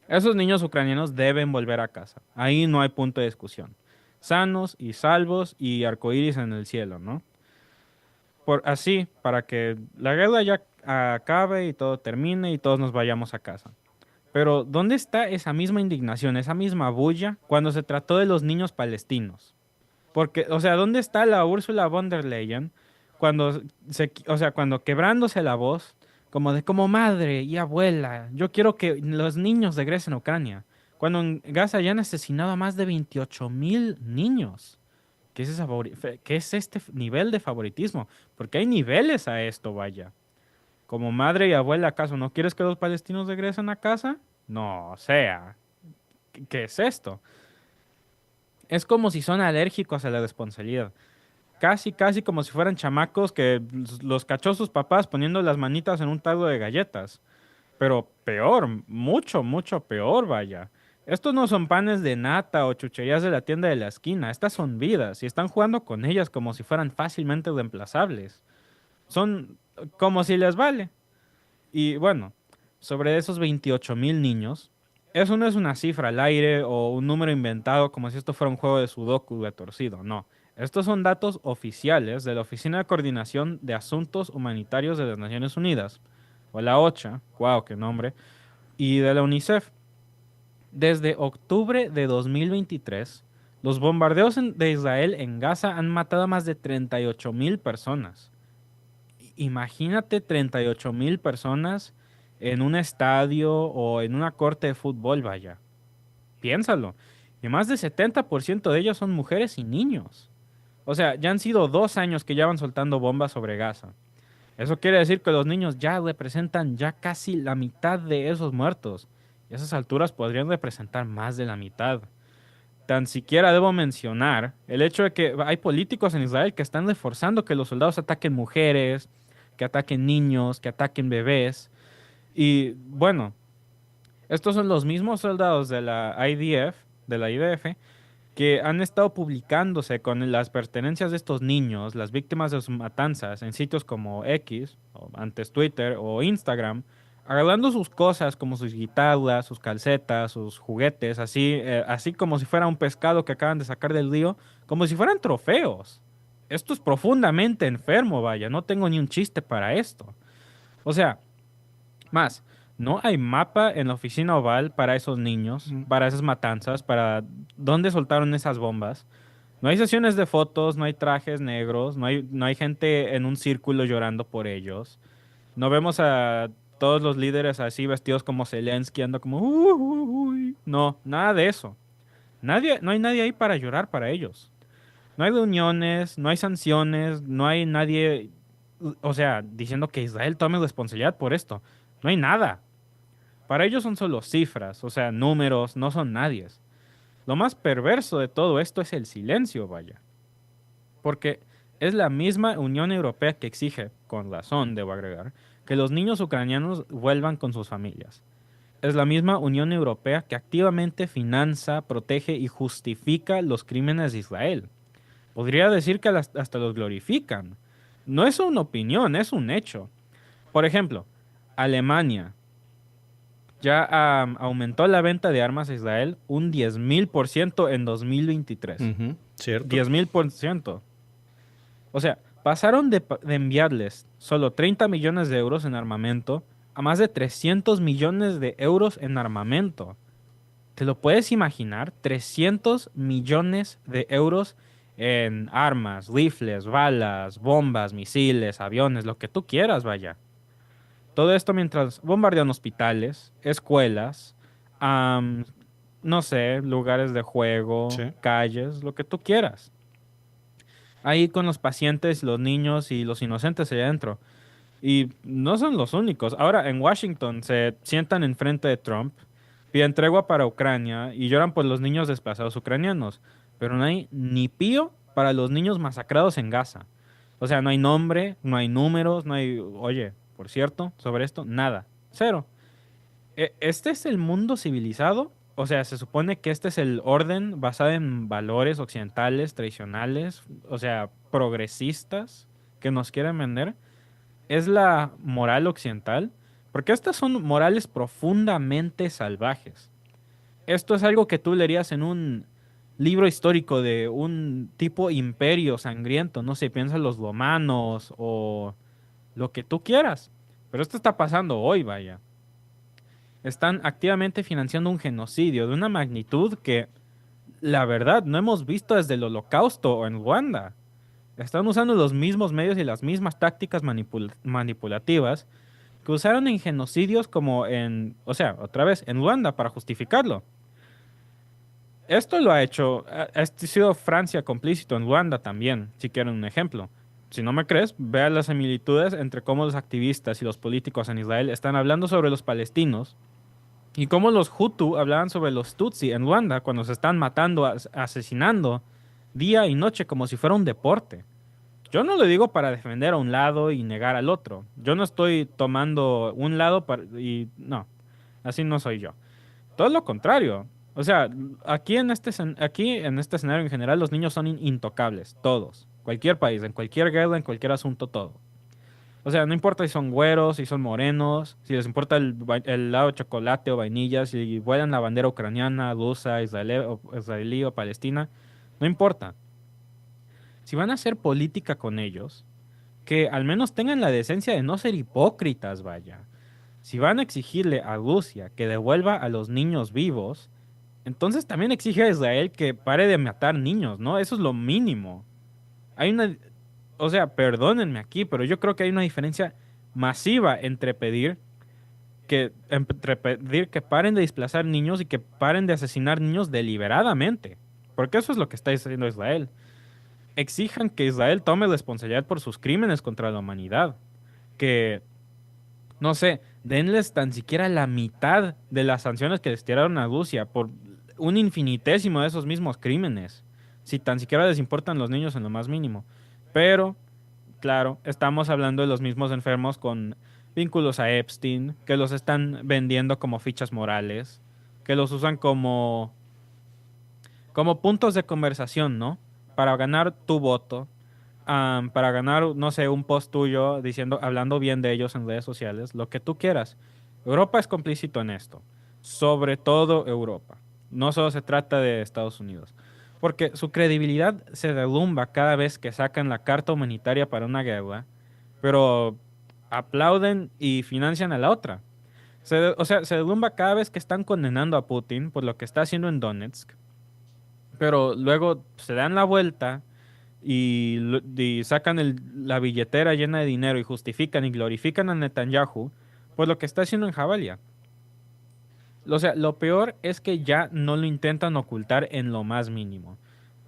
S12: esos niños ucranianos deben volver a casa. Ahí no hay punto de discusión. Sanos y salvos y arcoíris en el cielo, ¿no? Para que la guerra ya acabe y todo termine y todos nos vayamos a casa. Pero ¿dónde está esa misma indignación, esa misma bulla cuando se trató de los niños palestinos? Porque, ¿dónde está la Ursula von der Leyen cuando quebrándose la voz, como madre y abuela, yo quiero que los niños regresen a Ucrania. Cuando en Gaza ya han asesinado a más de 28,000 niños. ¿Qué es este nivel de favoritismo? Porque hay niveles a esto, vaya. Como madre y abuela, ¿acaso no quieres que los palestinos regresen a casa? No, o sea, ¿qué es esto? Es como si son alérgicos a la responsabilidad. Casi como si fueran chamacos que los cachó sus papás poniendo las manitas en un tarro de galletas. Pero peor, mucho peor, vaya. Estos no son panes de nata o chucherías de la tienda de la esquina. Estas son vidas y están jugando con ellas como si fueran fácilmente reemplazables. Son como si les vale. Y bueno, sobre esos 28,000 niños, eso no es una cifra al aire o un número inventado como si esto fuera un juego de sudoku retorcido, no. Estos son datos oficiales de la Oficina de Coordinación de Asuntos Humanitarios de las Naciones Unidas, o la OCHA, wow, qué nombre, y de la UNICEF. Desde octubre de 2023, los bombardeos de Israel en Gaza han matado a más de 38,000 personas. Imagínate 38,000 personas en un estadio o en una corte de fútbol, vaya. Piénsalo. Y más del 70% de ellos son mujeres y niños. O sea, ya han sido 2 años que ya van soltando bombas sobre Gaza. Eso quiere decir que los niños ya representan ya casi la mitad de esos muertos. Y a esas alturas podrían representar más de la mitad. Tan siquiera debo mencionar el hecho de que hay políticos en Israel que están reforzando que los soldados ataquen mujeres, que ataquen niños, que ataquen bebés. Y bueno, estos son los mismos soldados de la IDF, que han estado publicándose con las pertenencias de estos niños, las víctimas de sus matanzas, en sitios como X, o antes Twitter o Instagram, agarrando sus cosas como sus guitarras, sus calcetas, sus juguetes, así como si fuera un pescado que acaban de sacar del río, como si fueran trofeos. Esto es profundamente enfermo, vaya, no tengo ni un chiste para esto. O sea, más, no hay mapa en la oficina oval para esos niños, para esas matanzas, para dónde soltaron esas bombas. No hay sesiones de fotos, no hay trajes negros, no hay gente en un círculo llorando por ellos. No vemos a todos los líderes así vestidos como Zelensky, ando como... No, nada de eso. No hay nadie ahí para llorar para ellos. No hay reuniones, no hay sanciones, no hay nadie, o sea, diciendo que Israel tome responsabilidad por esto. No hay nada. Para ellos son solo cifras, o sea, números, no son nadies. Lo más perverso de todo esto es el silencio, vaya. Porque es la misma Unión Europea que exige, con razón debo agregar, que los niños ucranianos vuelvan con sus familias. Es la misma Unión Europea que activamente financia, protege y justifica los crímenes de Israel. Podría decir que hasta los glorifican. No es una opinión, es un hecho. Por ejemplo, Alemania ya aumentó la venta de armas a Israel un 10,000% en 2023.
S11: Cierto.
S12: 10,000%. O sea, pasaron de enviarles solo 30 millones de euros en armamento a más de 300 millones de euros en armamento. ¿Te lo puedes imaginar? 300 millones de euros en armas, rifles, balas, bombas, misiles, aviones, lo que tú quieras, vaya. Todo esto mientras bombardean hospitales, escuelas, no sé, lugares de juego,
S11: Sí.
S12: calles, lo que tú quieras. Ahí con los pacientes, los niños y los inocentes allá adentro. Y no son los únicos. Ahora en Washington se sientan enfrente de Trump, piden tregua para Ucrania y lloran por los niños desplazados ucranianos. Pero no hay ni pío para los niños masacrados en Gaza. O sea, no hay nombre, no hay números, no hay... Oye, por cierto, sobre esto, nada. Cero. ¿Este es el mundo civilizado? O sea, se supone que este es el orden basado en valores occidentales, tradicionales, o sea, progresistas que nos quieren vender. ¿Es la moral occidental? Porque estas son morales profundamente salvajes. Esto es algo que tú leerías en un libro histórico de un tipo imperio sangriento. No sé, piensa en los romanos o lo que tú quieras. Pero esto está pasando hoy, vaya. Están activamente financiando un genocidio de una magnitud que, la verdad, no hemos visto desde el Holocausto o en Ruanda. Están usando los mismos medios y las mismas tácticas manipulativas que usaron en genocidios como otra vez, en Ruanda para justificarlo. Esto lo ha sido Francia complícito en Ruanda también, si quieren un ejemplo. Si no me crees, vea las similitudes entre cómo los activistas y los políticos en Israel están hablando sobre los palestinos y cómo los Hutu hablaban sobre los Tutsi en Ruanda cuando se están matando, asesinando día y noche como si fuera un deporte. Yo no lo digo para defender a un lado y negar al otro. Yo no estoy tomando un lado no, así no soy yo. Todo lo contrario. O sea, aquí en este escenario en general los niños son intocables, todos. Cualquier país, en cualquier guerra, en cualquier asunto, todo. O sea, no importa si son güeros, si son morenos, si les importa el lado de chocolate o vainilla, si vuelan la bandera ucraniana, rusa, israelí o palestina, no importa. Si van a hacer política con ellos, que al menos tengan la decencia de no ser hipócritas, vaya. Si van a exigirle a Rusia que devuelva a los niños vivos, entonces también exige a Israel que pare de matar niños, ¿no? Eso es lo mínimo. O sea, perdónenme aquí, pero yo creo que hay una diferencia masiva entre pedir que paren de desplazar niños y que paren de asesinar niños deliberadamente. Porque eso es lo que está haciendo Israel. Exijan que Israel tome responsabilidad por sus crímenes contra la humanidad. Que, no sé, denles tan siquiera la mitad de las sanciones que les tiraron a Rusia por un infinitésimo de esos mismos crímenes. Si tan siquiera les importan los niños en lo más mínimo. Pero, claro, estamos hablando de los mismos enfermos con vínculos a Epstein, que los están vendiendo como fichas morales, que los usan como puntos de conversación, ¿no? Para ganar tu voto, para ganar, no sé, un post tuyo hablando bien de ellos en redes sociales, lo que tú quieras. Europa es complícito en esto, sobre todo Europa. No solo se trata de Estados Unidos. Porque su credibilidad se derrumba cada vez que sacan la carta humanitaria para una guerra, pero aplauden y financian a la otra. Se derrumba cada vez que están condenando a Putin por lo que está haciendo en Donetsk, pero luego se dan la vuelta y sacan la billetera llena de dinero y justifican y glorifican a Netanyahu por lo que está haciendo en Jabalia. O sea, lo peor es que ya no lo intentan ocultar en lo más mínimo.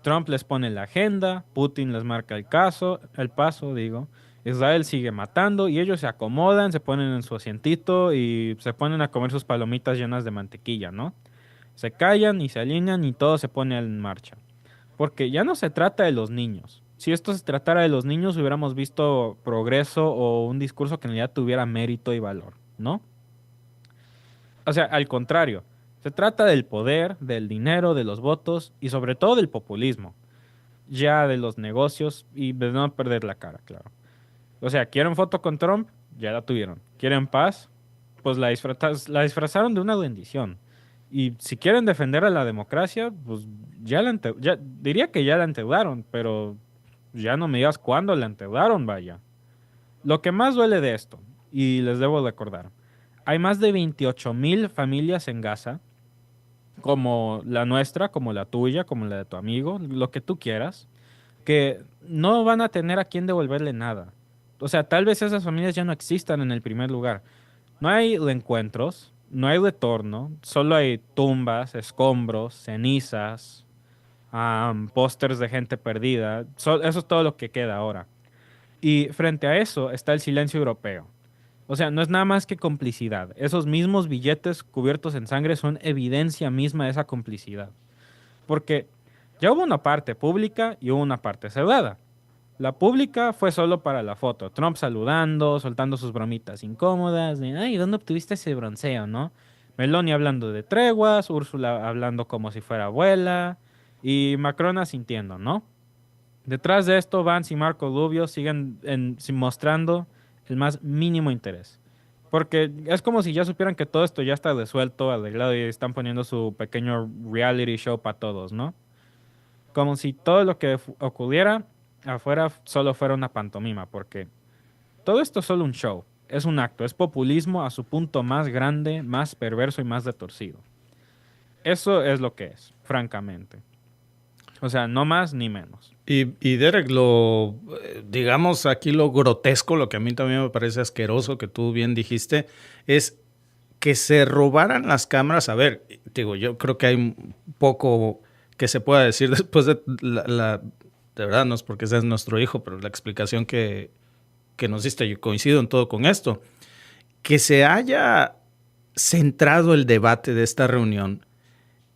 S12: Trump les pone la agenda, Putin les marca el paso, Israel sigue matando y ellos se acomodan, se ponen en su asientito y se ponen a comer sus palomitas llenas de mantequilla, ¿no? Se callan y se alinean y todo se pone en marcha. Porque ya no se trata de los niños. Si esto se tratara de los niños, hubiéramos visto progreso o un discurso que en realidad tuviera mérito y valor, ¿no? O sea, al contrario, se trata del poder, del dinero, de los votos y sobre todo del populismo. Ya de los negocios y de no perder la cara, claro. O sea, ¿quieren foto con Trump? Ya la tuvieron. ¿Quieren paz? Pues la disfrazaron de una bendición. Y si quieren defender a la democracia, pues diría que ya la endeudaron, pero ya no me digas cuándo la endeudaron, vaya. Lo que más duele de esto, y les debo recordar, hay más de 28,000 familias en Gaza, como la nuestra, como la tuya, como la de tu amigo, lo que tú quieras, que no van a tener a quién devolverle nada. O sea, tal vez esas familias ya no existan en el primer lugar. No hay reencuentros, no hay retorno, solo hay tumbas, escombros, cenizas, pósters de gente perdida. Eso es todo lo que queda ahora. Y frente a eso está el silencio europeo. O sea, no es nada más que complicidad. Esos mismos billetes cubiertos en sangre son evidencia misma de esa complicidad. Porque ya hubo una parte pública y hubo una parte cerrada. La pública fue solo para la foto. Trump saludando, soltando sus bromitas incómodas. Ay, ¿dónde obtuviste ese bronceo, no? Meloni hablando de treguas, Úrsula hablando como si fuera abuela y Macron asintiendo, ¿no? Detrás de esto, Vance y Marco Rubio siguen mostrando el más mínimo interés. Porque es como si ya supieran que todo esto ya está resuelto, arreglado y están poniendo su pequeño reality show para todos, ¿no? Como si todo lo que ocurriera afuera solo fuera una pantomima, porque todo esto es solo un show, es un acto, es populismo a su punto más grande, más perverso y más retorcido. Eso es lo que es, francamente. O sea, no más ni menos.
S11: Y Derek, digamos aquí lo grotesco, lo que a mí también me parece asqueroso, que tú bien dijiste, es que se robaran las cámaras. A ver, digo, yo creo que hay poco que se pueda decir después de de verdad, no es porque seas nuestro hijo, pero la explicación que nos diste, yo coincido en todo con esto. Que se haya centrado el debate de esta reunión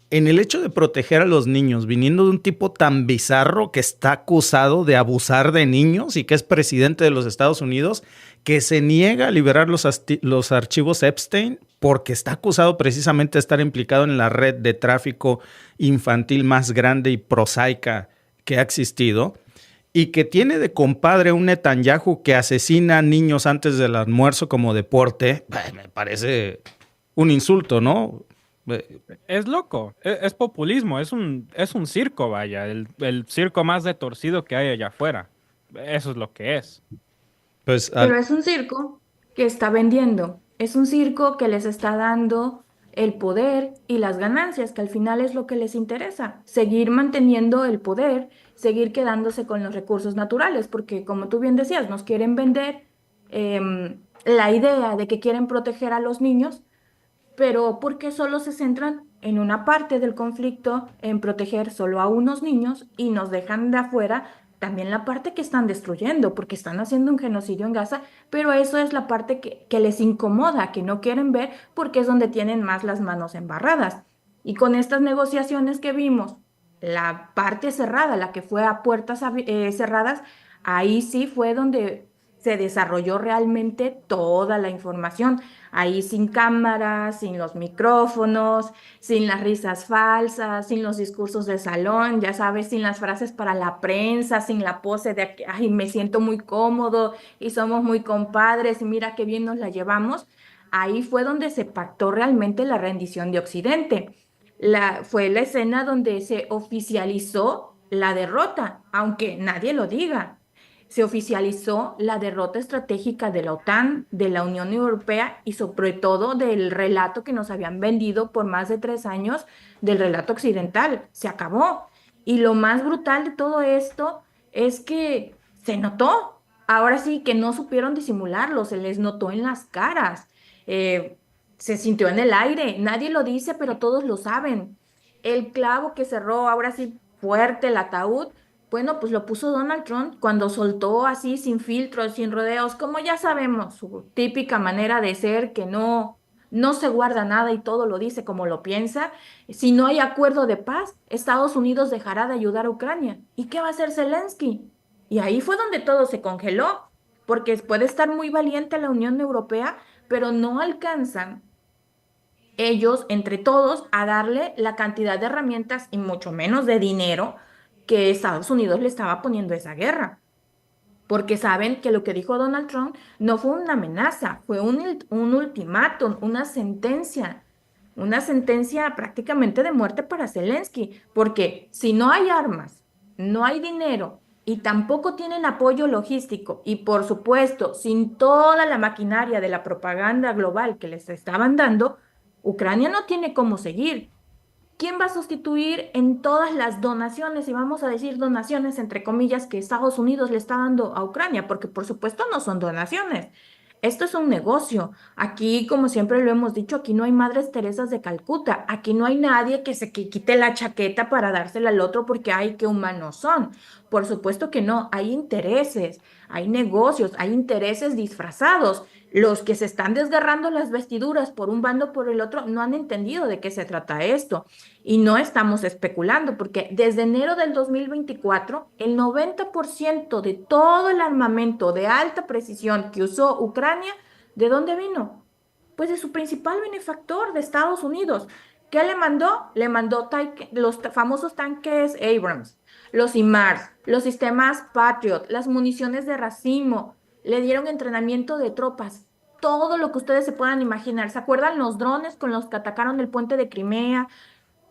S11: en el hecho de proteger a los niños, viniendo de un tipo tan bizarro que está acusado de abusar de niños y que es presidente de los Estados Unidos, que se niega a liberar los archivos Epstein porque está acusado precisamente de estar implicado en la red de tráfico infantil más grande y prosaica que ha existido, y que tiene de compadre un Netanyahu que asesina niños antes del almuerzo como deporte. Me parece un insulto, ¿no?
S12: Es loco, es populismo, es un circo, vaya, el circo más retorcido que hay allá afuera. Eso es lo que es.
S11: Pues,
S13: Pero es un circo que está vendiendo, es un circo que les está dando el poder y las ganancias, que al final es lo que les interesa, seguir manteniendo el poder, seguir quedándose con los recursos naturales, porque como tú bien decías, nos quieren vender la idea de que quieren proteger a los niños, pero ¿por qué solo se centran en una parte del conflicto, en proteger solo a unos niños y nos dejan de afuera también la parte que están destruyendo, porque están haciendo un genocidio en Gaza, pero eso es la parte que les incomoda, que no quieren ver porque es donde tienen más las manos embarradas? Y con estas negociaciones que vimos, la parte cerrada, la que fue a puertas cerradas, ahí sí fue donde se desarrolló realmente toda la información. Ahí sin cámaras, sin los micrófonos, sin las risas falsas, sin los discursos de salón, ya sabes, sin las frases para la prensa, sin la pose de, ay, me siento muy cómodo y somos muy compadres y mira qué bien nos la llevamos. Ahí fue donde se pactó realmente la rendición de Occidente. Fue la escena donde se oficializó la derrota, aunque nadie lo diga. Se oficializó la derrota estratégica de la OTAN, de la Unión Europea y sobre todo del relato que nos habían vendido por más de 3 años, del relato occidental. Se acabó. Y lo más brutal de todo esto es que se notó. Ahora sí que no supieron disimularlo, se les notó en las caras. Se sintió en el aire. Nadie lo dice, pero todos lo saben. El clavo que cerró ahora sí fuerte el ataúd, bueno, pues lo puso Donald Trump cuando soltó así, sin filtros, sin rodeos, como ya sabemos, su típica manera de ser, que no se guarda nada y todo lo dice como lo piensa. Si no hay acuerdo de paz, Estados Unidos dejará de ayudar a Ucrania. ¿Y qué va a hacer Zelensky? Y ahí fue donde todo se congeló, porque puede estar muy valiente la Unión Europea, pero no alcanzan ellos, entre todos, a darle la cantidad de herramientas y mucho menos de dinero que Estados Unidos le estaba poniendo a esa guerra. Porque saben que lo que dijo Donald Trump no fue una amenaza, fue un ultimátum, una sentencia prácticamente de muerte para Zelensky. Porque si no hay armas, no hay dinero y tampoco tienen apoyo logístico y por supuesto sin toda la maquinaria de la propaganda global que les estaban dando, Ucrania no tiene cómo seguir. ¿Quién va a sustituir en todas las donaciones, y vamos a decir donaciones entre comillas, que Estados Unidos le está dando a Ucrania? Porque por supuesto no son donaciones. Esto es un negocio. Aquí, como siempre lo hemos dicho, aquí no hay Madres Teresas de Calcuta. Aquí no hay nadie que se quite la chaqueta para dársela al otro porque, ay, qué humanos son. Por supuesto que no. Hay intereses, hay negocios, hay intereses disfrazados. Los que se están desgarrando las vestiduras por un bando o por el otro no han entendido de qué se trata esto. Y no estamos especulando, porque desde enero del 2024, el 90% de todo el armamento de alta precisión que usó Ucrania, ¿de dónde vino? Pues de su principal benefactor, de Estados Unidos. ¿Qué le mandó? Le mandó los famosos tanques Abrams, los HIMARS, los sistemas Patriot, las municiones de racimo. Le dieron entrenamiento de tropas, todo lo que ustedes se puedan imaginar. ¿Se acuerdan los drones con los que atacaron el puente de Crimea?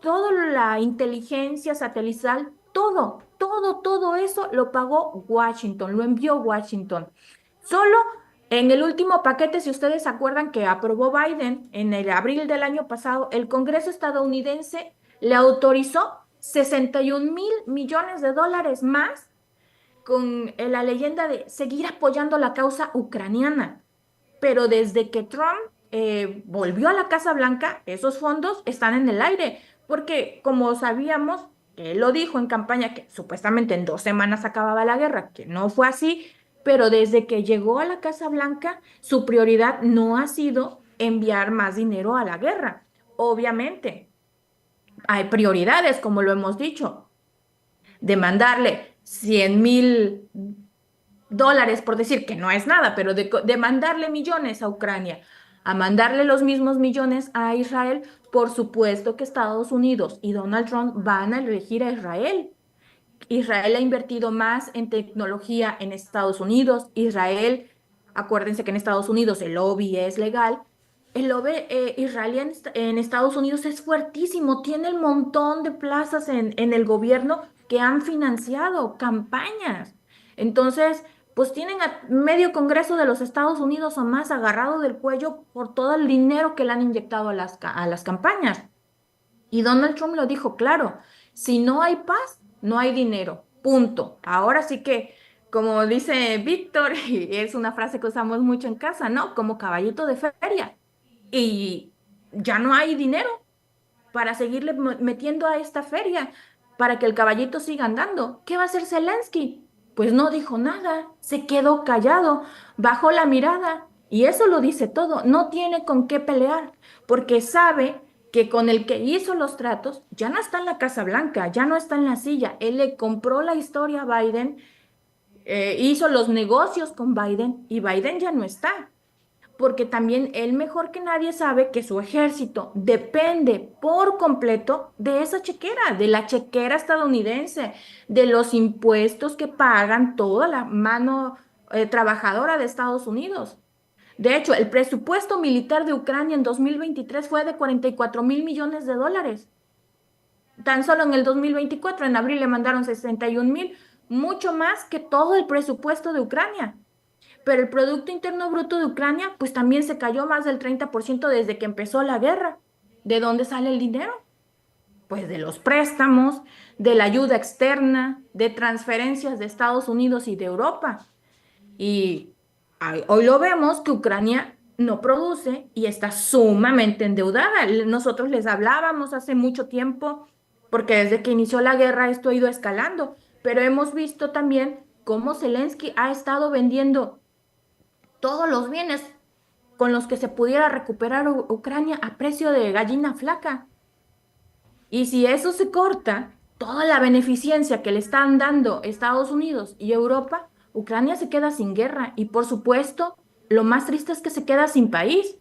S13: Toda la inteligencia satelital, todo eso lo pagó Washington, lo envió Washington. Solo en el último paquete, si ustedes se acuerdan que aprobó Biden en el abril del año pasado, el Congreso estadounidense le autorizó $61,000 millones más con la leyenda de seguir apoyando la causa ucraniana. Pero desde que Trump volvió a la Casa Blanca, esos fondos están en el aire, porque como sabíamos, él lo dijo en campaña que supuestamente en 2 semanas acababa la guerra, que no fue así, pero desde que llegó a la Casa Blanca, su prioridad no ha sido enviar más dinero a la guerra. Obviamente, hay prioridades, como lo hemos dicho, de mandarle $100,000, por decir que no es nada, pero de mandarle millones a Ucrania, a mandarle los mismos millones a Israel. Por supuesto que Estados Unidos y Donald Trump van a elegir a Israel. Israel ha invertido más en tecnología en Estados Unidos. Israel, acuérdense que en Estados Unidos el lobby es legal. El lobby israelí en Estados Unidos es fuertísimo, tiene un montón de plazas en el gobierno que han financiado campañas. Entonces, pues tienen a medio Congreso de los Estados Unidos o más agarrado del cuello por todo el dinero que le han inyectado a las campañas. Y Donald Trump lo dijo claro, si no hay paz, no hay dinero, punto. Ahora sí que, como dice Víctor, y es una frase que usamos mucho en casa, ¿no? Como caballito de feria. Y ya no hay dinero para seguirle metiendo a esta feria, para que el caballito siga andando. ¿Qué va a hacer Zelensky? Pues no dijo nada, se quedó callado, bajó la mirada, y eso lo dice todo. No tiene con qué pelear, porque sabe que con el que hizo los tratos ya no está en la Casa Blanca, ya no está en la silla. Él le compró la historia a Biden, hizo los negocios con Biden, y Biden ya no está. Porque también él mejor que nadie sabe que su ejército depende por completo de esa chequera, de la chequera estadounidense, de los impuestos que pagan toda la mano trabajadora de Estados Unidos. De hecho, el presupuesto militar de Ucrania en 2023 fue de $44,000 millones. Tan solo en el 2024, en abril, le mandaron 61,000, mucho más que todo el presupuesto de Ucrania. Pero el Producto Interno Bruto de Ucrania, pues también se cayó más del 30% desde que empezó la guerra. ¿De dónde sale el dinero? Pues de los préstamos, de la ayuda externa, de transferencias de Estados Unidos y de Europa. Y hoy lo vemos que Ucrania no produce y está sumamente endeudada. Nosotros les hablábamos hace mucho tiempo, porque desde que inició la guerra esto ha ido escalando, pero hemos visto también cómo Zelensky ha estado vendiendo todos los bienes con los que se pudiera recuperar Ucrania a precio de gallina flaca. Y si eso se corta, toda la beneficencia que le están dando Estados Unidos y Europa, Ucrania se queda sin guerra. Y por supuesto, lo más triste es que se queda sin país.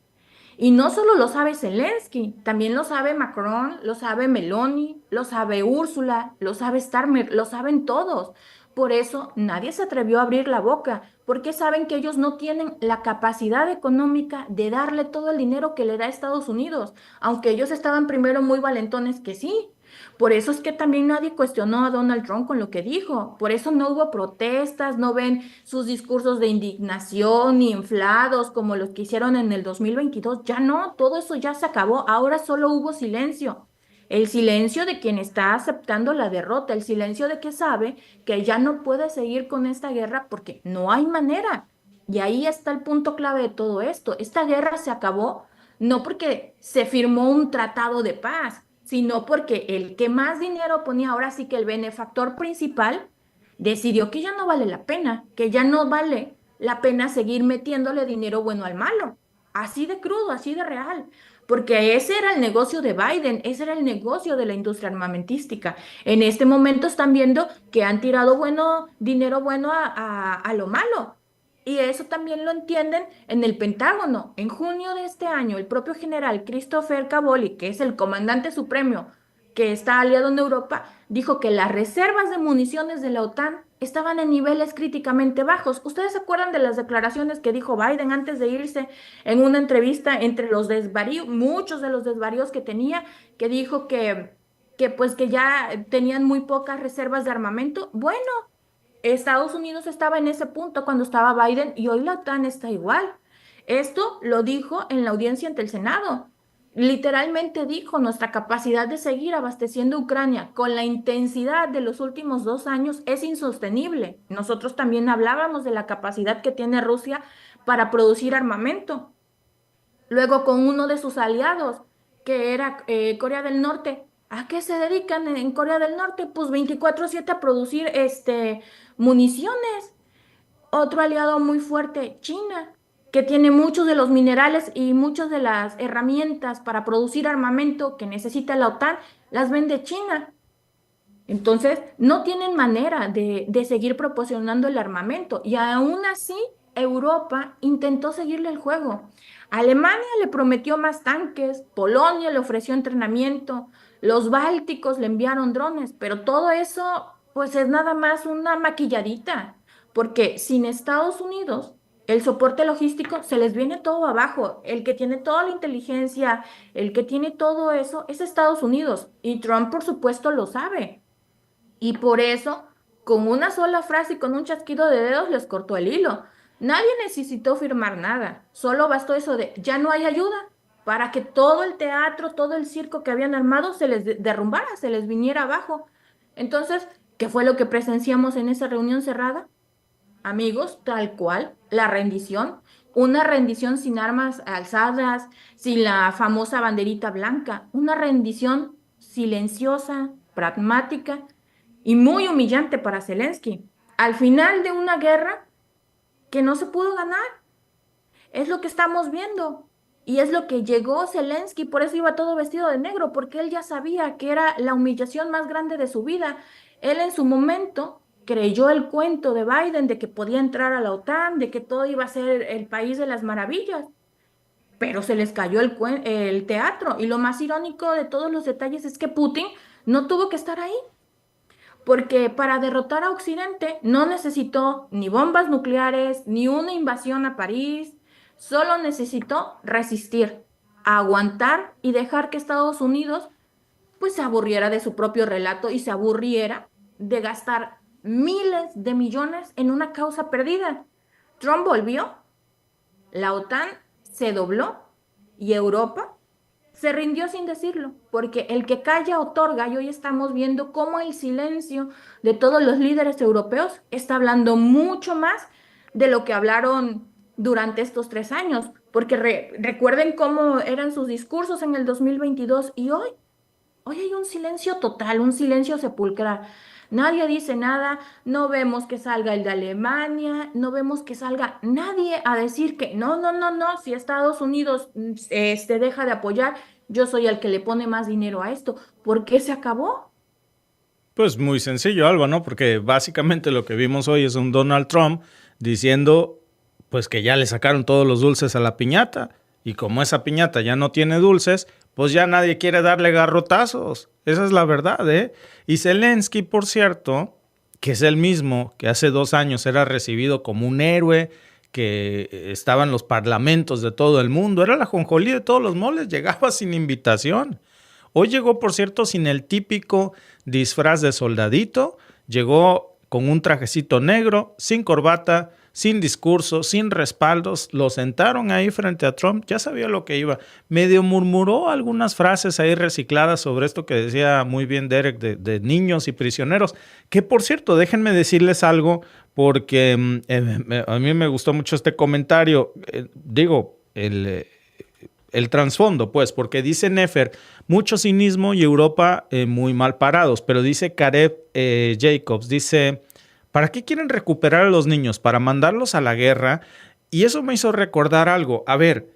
S13: Y no solo lo sabe Zelensky, también lo sabe Macron, lo sabe Meloni, lo sabe Úrsula, lo sabe Starmer, lo saben todos. Por eso nadie se atrevió a abrir la boca, porque saben que ellos no tienen la capacidad económica de darle todo el dinero que le da Estados Unidos, aunque ellos estaban primero muy valentones que sí. Por eso es que también nadie cuestionó a Donald Trump con lo que dijo. Por eso no hubo protestas, no ven sus discursos de indignación ni inflados como los que hicieron en el 2022. Ya no, todo eso ya se acabó. Ahora solo hubo silencio. El silencio de quien está aceptando la derrota, el silencio de que sabe que ya no puede seguir con esta guerra porque no hay manera. Y ahí está el punto clave de todo esto. Esta guerra se acabó no porque se firmó un tratado de paz, sino porque el que más dinero ponía, ahora sí que el benefactor principal, decidió que ya no vale la pena, que ya no vale la pena seguir metiéndole dinero bueno al malo. Así de crudo, así de real. Porque ese era el negocio de Biden, ese era el negocio de la industria armamentística. En este momento están viendo que han tirado dinero bueno a lo malo. Y eso también lo entienden en el Pentágono. En junio de este año, el propio general Christopher Cavoli, que es el comandante supremo que está aliado en Europa, dijo que las reservas de municiones de la OTAN estaban en niveles críticamente bajos. ¿Ustedes se acuerdan de las declaraciones que dijo Biden antes de irse en una entrevista entre los desvaríos, muchos de los desvaríos que tenía, que dijo que ya tenían muy pocas reservas de armamento? Bueno, Estados Unidos estaba en ese punto cuando estaba Biden y hoy la OTAN está igual. Esto lo dijo en la audiencia ante el Senado. literalmente dijo, nuestra capacidad de seguir abasteciendo a Ucrania con la intensidad de los últimos 2 años es insostenible. Nosotros también hablábamos de la capacidad que tiene Rusia para producir armamento. Luego con uno de sus aliados, que era Corea del Norte. ¿A qué se dedican en Corea del Norte? Pues 24/7 a producir municiones. Otro aliado muy fuerte, China, que tiene muchos de los minerales y muchas de las herramientas para producir armamento que necesita la OTAN, las vende China. Entonces, no tienen manera de seguir proporcionando el armamento. Y aún así, Europa intentó seguirle el juego. Alemania le prometió más tanques, Polonia le ofreció entrenamiento, los bálticos le enviaron drones, pero todo eso, pues es nada más una maquilladita, porque sin Estados Unidos, el soporte logístico se les viene todo abajo. El que tiene toda la inteligencia, el que tiene todo eso, es Estados Unidos. Y Trump, por supuesto, lo sabe. Y por eso, con una sola frase y con un chasquido de dedos, les cortó el hilo. Nadie necesitó firmar nada. Solo bastó eso de, ya no hay ayuda, para que todo el teatro, todo el circo que habían armado se les derrumbara, se les viniera abajo. Entonces, ¿qué fue lo que presenciamos en esa reunión cerrada? Amigos, tal cual, la rendición, una rendición sin armas alzadas, sin la famosa banderita blanca, una rendición silenciosa, pragmática y muy humillante para Zelensky. Al final de una guerra que no se pudo ganar, es lo que estamos viendo. Y es lo que llegó Zelensky, por eso iba todo vestido de negro, porque él ya sabía que era la humillación más grande de su vida. Él en su momento creyó el cuento de Biden de que podía entrar a la OTAN, de que todo iba a ser el país de las maravillas, pero se les cayó el teatro. Y lo más irónico de todos los detalles es que Putin no tuvo que estar ahí, porque para derrotar a Occidente no necesitó ni bombas nucleares, ni una invasión a París, solo necesitó resistir, aguantar y dejar que Estados Unidos pues se aburriera de su propio relato y se aburriera de gastar miles de millones en una causa perdida. Trump volvió, la OTAN se dobló y Europa se rindió sin decirlo, porque el que calla otorga, y hoy estamos viendo cómo el silencio de todos los líderes europeos está hablando mucho más de lo que hablaron durante estos 3 años, porque recuerden cómo eran sus discursos en el 2022 y hoy hay un silencio total, un silencio sepulcral. Nadie dice nada, no vemos que salga el de Alemania, no vemos que salga nadie a decir que no, si Estados Unidos se deja de apoyar, yo soy el que le pone más dinero a esto. ¿Por qué se acabó?
S11: Pues muy sencillo, Alba, ¿no? Porque básicamente lo que vimos hoy es un Donald Trump diciendo pues que ya le sacaron todos los dulces a la piñata y como esa piñata ya no tiene dulces, pues ya nadie quiere darle garrotazos. Esa es la verdad, ¿eh? Y Zelensky, por cierto, que es el mismo que hace 2 años era recibido como un héroe, que estaba en los parlamentos de todo el mundo, era la ajonjolí de todos los moles, llegaba sin invitación. Hoy llegó, por cierto, sin el típico disfraz de soldadito, llegó con un trajecito negro, sin corbata, sin discurso, sin respaldos, lo sentaron ahí frente a Trump, ya sabía lo que iba. Medio murmuró algunas frases ahí recicladas sobre esto que decía muy bien Derek de niños y prisioneros, que por cierto, déjenme decirles algo, porque a mí me gustó mucho este comentario, el trasfondo, pues, porque dice Nefer, mucho cinismo y Europa muy mal parados, pero dice Karev Jacobs, dice... ¿Para qué quieren recuperar a los niños? ¿Para mandarlos a la guerra? Y eso me hizo recordar algo. A ver,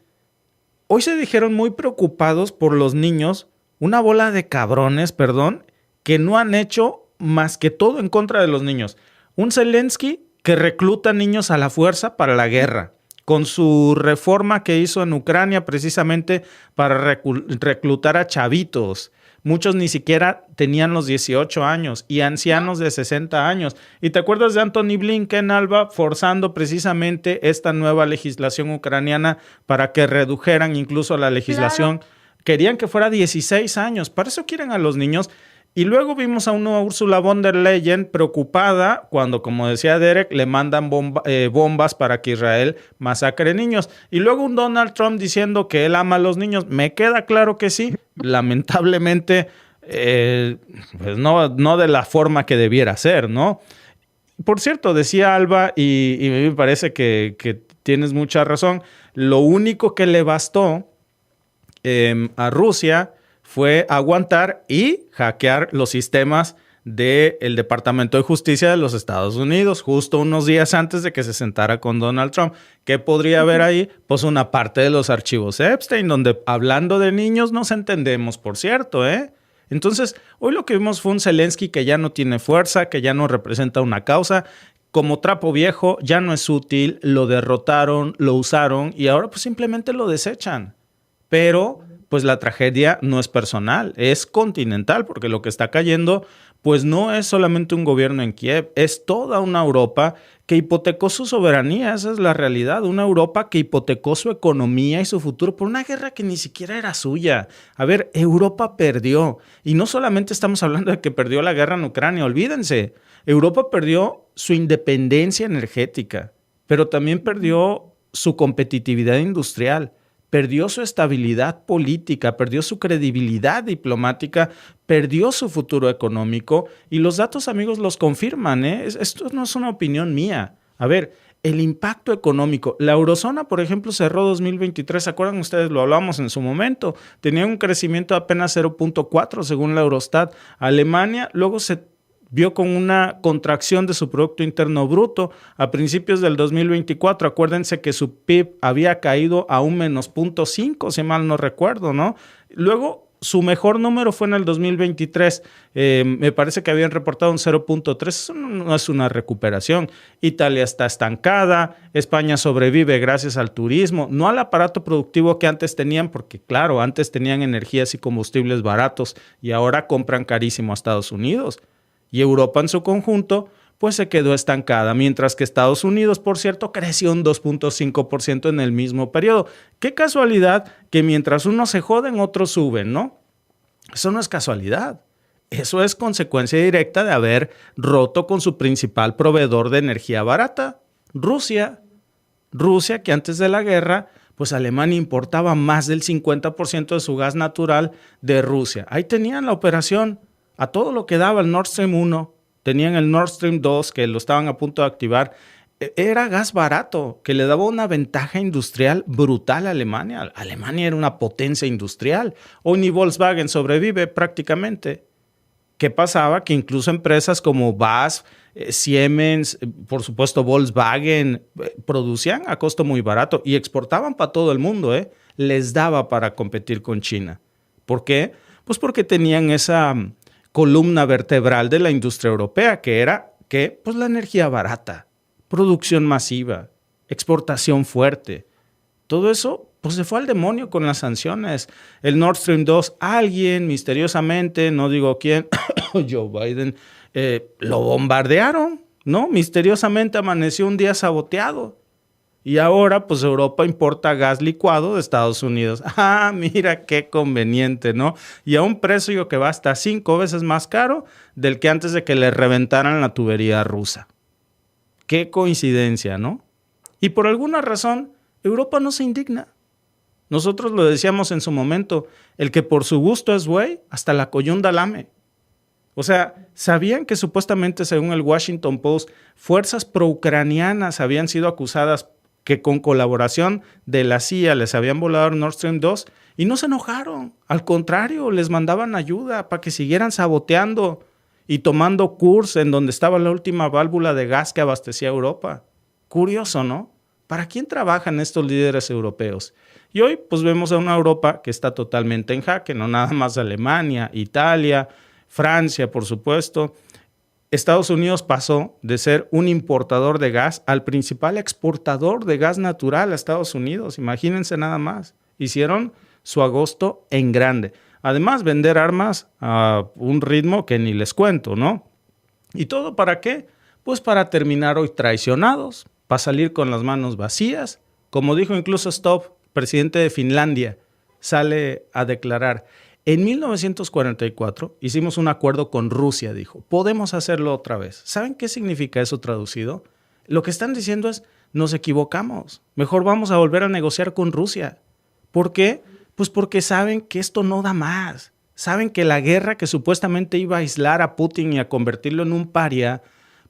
S11: hoy se dijeron muy preocupados por los niños, una bola de cabrones, perdón, que no han hecho más que todo en contra de los niños. Un Zelensky que recluta niños a la fuerza para la guerra, con su reforma que hizo en Ucrania precisamente para reclutar a chavitos. Muchos ni siquiera tenían los 18 años y ancianos de 60 años. ¿Y te acuerdas de Anthony Blinken, Alba, forzando precisamente esta nueva legislación ucraniana para que redujeran incluso la legislación? Claro. Querían que fuera 16 años. Para eso quieren a los niños. Y luego vimos a una Ursula von der Leyen preocupada cuando, como decía Derek, le mandan bombas para que Israel masacre niños. Y luego un Donald Trump diciendo que él ama a los niños. Me queda claro que sí. Lamentablemente, pues no de la forma que debiera ser, ¿no? Por cierto, decía Alba, y me parece que tienes mucha razón, lo único que le bastó a Rusia fue aguantar y hackear los sistemas del Departamento de Justicia de los Estados Unidos, justo unos días antes de que se sentara con Donald Trump. ¿Qué podría haber ahí? Pues una parte de los archivos Epstein, donde hablando de niños nos entendemos, por cierto, ¿eh? Entonces, hoy lo que vimos fue un Zelensky que ya no tiene fuerza, que ya no representa una causa, como trapo viejo, ya no es útil, lo derrotaron, lo usaron y ahora pues simplemente lo desechan. Pero pues la tragedia no es personal, es continental, porque lo que está cayendo pues no es solamente un gobierno en Kiev, es toda una Europa que hipotecó su soberanía, esa es la realidad, una Europa que hipotecó su economía y su futuro por una guerra que ni siquiera era suya. A ver, Europa perdió, y no solamente estamos hablando de que perdió la guerra en Ucrania, olvídense, Europa perdió su independencia energética, pero también perdió su competitividad industrial. Perdió su estabilidad política, perdió su credibilidad diplomática, perdió su futuro económico y los datos, amigos, los confirman, ¿eh? Esto no es una opinión mía. A ver, el impacto económico. La eurozona, por ejemplo, cerró 2023, ¿se acuerdan ustedes? Lo hablamos en su momento. Tenía un crecimiento de apenas 0.4 según la Eurostat. Alemania luego se vio con una contracción de su Producto Interno Bruto a principios del 2024. Acuérdense que su PIB había caído a un menos 0.5, si mal no recuerdo, ¿no? Luego, su mejor número fue en el 2023. Me parece que habían reportado un 0.3. Eso no es una recuperación. Italia está estancada. España sobrevive gracias al turismo, no al aparato productivo que antes tenían, porque claro, antes tenían energías y combustibles baratos y ahora compran carísimo a Estados Unidos. Y Europa en su conjunto, pues se quedó estancada, mientras que Estados Unidos, por cierto, creció un 2.5% en el mismo periodo. Qué casualidad que mientras unos se joden, otros suben, ¿no? Eso no es casualidad. Eso es consecuencia directa de haber roto con su principal proveedor de energía barata, Rusia. Rusia, que antes de la guerra, pues Alemania importaba más del 50% de su gas natural de Rusia. Ahí tenían la operación. A todo lo que daba el Nord Stream 1, tenían el Nord Stream 2 que lo estaban a punto de activar. Era gas barato, que le daba una ventaja industrial brutal a Alemania. Alemania era una potencia industrial. Hoy ni Volkswagen sobrevive prácticamente. ¿Qué pasaba? Que incluso empresas como BASF, Siemens, por supuesto Volkswagen, producían a costo muy barato y exportaban para todo el mundo, ¿eh? Les daba para competir con China. ¿Por qué? Pues porque tenían esa columna vertebral de la industria europea, que era pues la energía barata, producción masiva, exportación fuerte. Todo eso pues se fue al demonio con las sanciones. El Nord Stream 2, alguien misteriosamente, no digo quién, Joe Biden, lo bombardearon, ¿no? Misteriosamente amaneció un día saboteado. Y ahora, pues Europa importa gas licuado de Estados Unidos. Ah, mira qué conveniente, ¿no? Y a un precio que va hasta 5 veces más caro del que antes de que le reventaran la tubería rusa. Qué coincidencia, ¿no? Y por alguna razón, Europa no se indigna. Nosotros lo decíamos en su momento, el que por su gusto es güey, hasta la coyunda lame. O sea, ¿sabían que supuestamente, según el Washington Post, fuerzas pro-ucranianas habían sido acusadas que con colaboración de la CIA les habían volado Nord Stream 2 y no se enojaron? Al contrario, les mandaban ayuda para que siguieran saboteando y tomando Kursk, en donde estaba la última válvula de gas que abastecía a Europa. Curioso, ¿no? ¿Para quién trabajan estos líderes europeos? Y hoy pues vemos a una Europa que está totalmente en jaque, no nada más Alemania, Italia, Francia, por supuesto. Estados Unidos pasó de ser un importador de gas al principal exportador de gas natural a Estados Unidos. Imagínense nada más. Hicieron su agosto en grande. Además, vender armas a un ritmo que ni les cuento, ¿no? ¿Y todo para qué? Pues para terminar hoy traicionados, para salir con las manos vacías. Como dijo incluso Stubb, presidente de Finlandia, sale a declarar: En 1944 hicimos un acuerdo con Rusia, dijo. Podemos hacerlo otra vez. ¿Saben qué significa eso traducido? Lo que están diciendo es, nos equivocamos. Mejor vamos a volver a negociar con Rusia. ¿Por qué? Pues porque saben que esto no da más. Saben que la guerra que supuestamente iba a aislar a Putin y a convertirlo en un paria,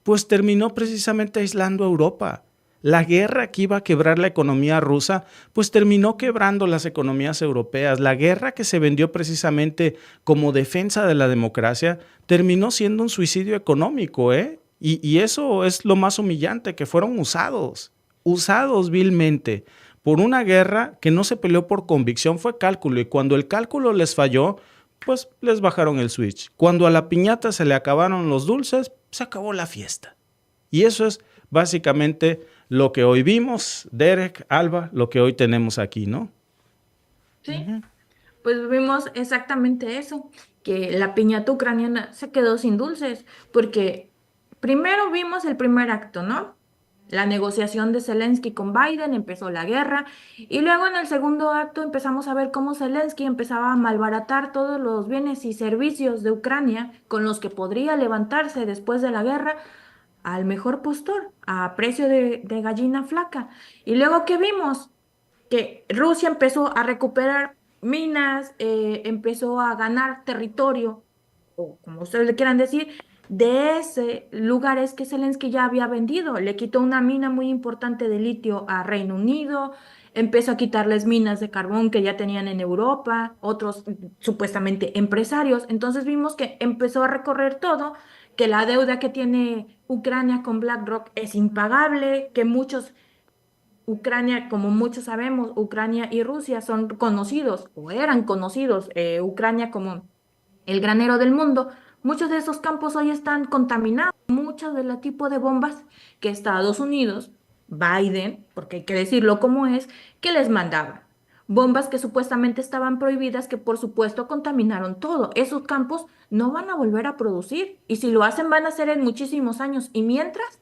S11: pues terminó precisamente aislando a Europa. La guerra que iba a quebrar la economía rusa, pues terminó quebrando las economías europeas. La guerra que se vendió precisamente como defensa de la democracia, terminó siendo un suicidio económico, ¿eh? Y eso es lo más humillante, que fueron usados vilmente por una guerra que no se peleó por convicción, fue cálculo. Y cuando el cálculo les falló, pues les bajaron el switch. Cuando a la piñata se le acabaron los dulces, se acabó la fiesta. Y eso es básicamente lo que hoy vimos, Derek, Alba, lo que hoy tenemos aquí, ¿no?
S13: Sí, pues vimos exactamente eso, que la piñata ucraniana se quedó sin dulces, porque primero vimos el primer acto, ¿no? La negociación de Zelensky con Biden, empezó la guerra, y luego en el segundo acto empezamos a ver cómo Zelensky empezaba a malbaratar todos los bienes y servicios de Ucrania con los que podría levantarse después de la guerra al mejor postor, a precio de gallina flaca. Y luego, ¿qué vimos? Que Rusia empezó a recuperar minas, empezó a ganar territorio, o como ustedes le quieran decir, de ese lugares que Zelensky ya había vendido. Le quitó una mina muy importante de litio a Reino Unido, empezó a quitarles minas de carbón que ya tenían en Europa, otros supuestamente empresarios. Entonces vimos que empezó a recorrer todo, que la deuda que tiene Ucrania con BlackRock es impagable, que Ucrania, como muchos sabemos, Ucrania y Rusia son conocidos, o eran conocidos, Ucrania como el granero del mundo. Muchos de esos campos hoy están contaminados, muchos del tipo de bombas que Estados Unidos, Biden, porque hay que decirlo como es, que les mandaba. Bombas que supuestamente estaban prohibidas, que por supuesto contaminaron todo. Esos campos no van a volver a producir, y si lo hacen van a ser en muchísimos años. Y mientras,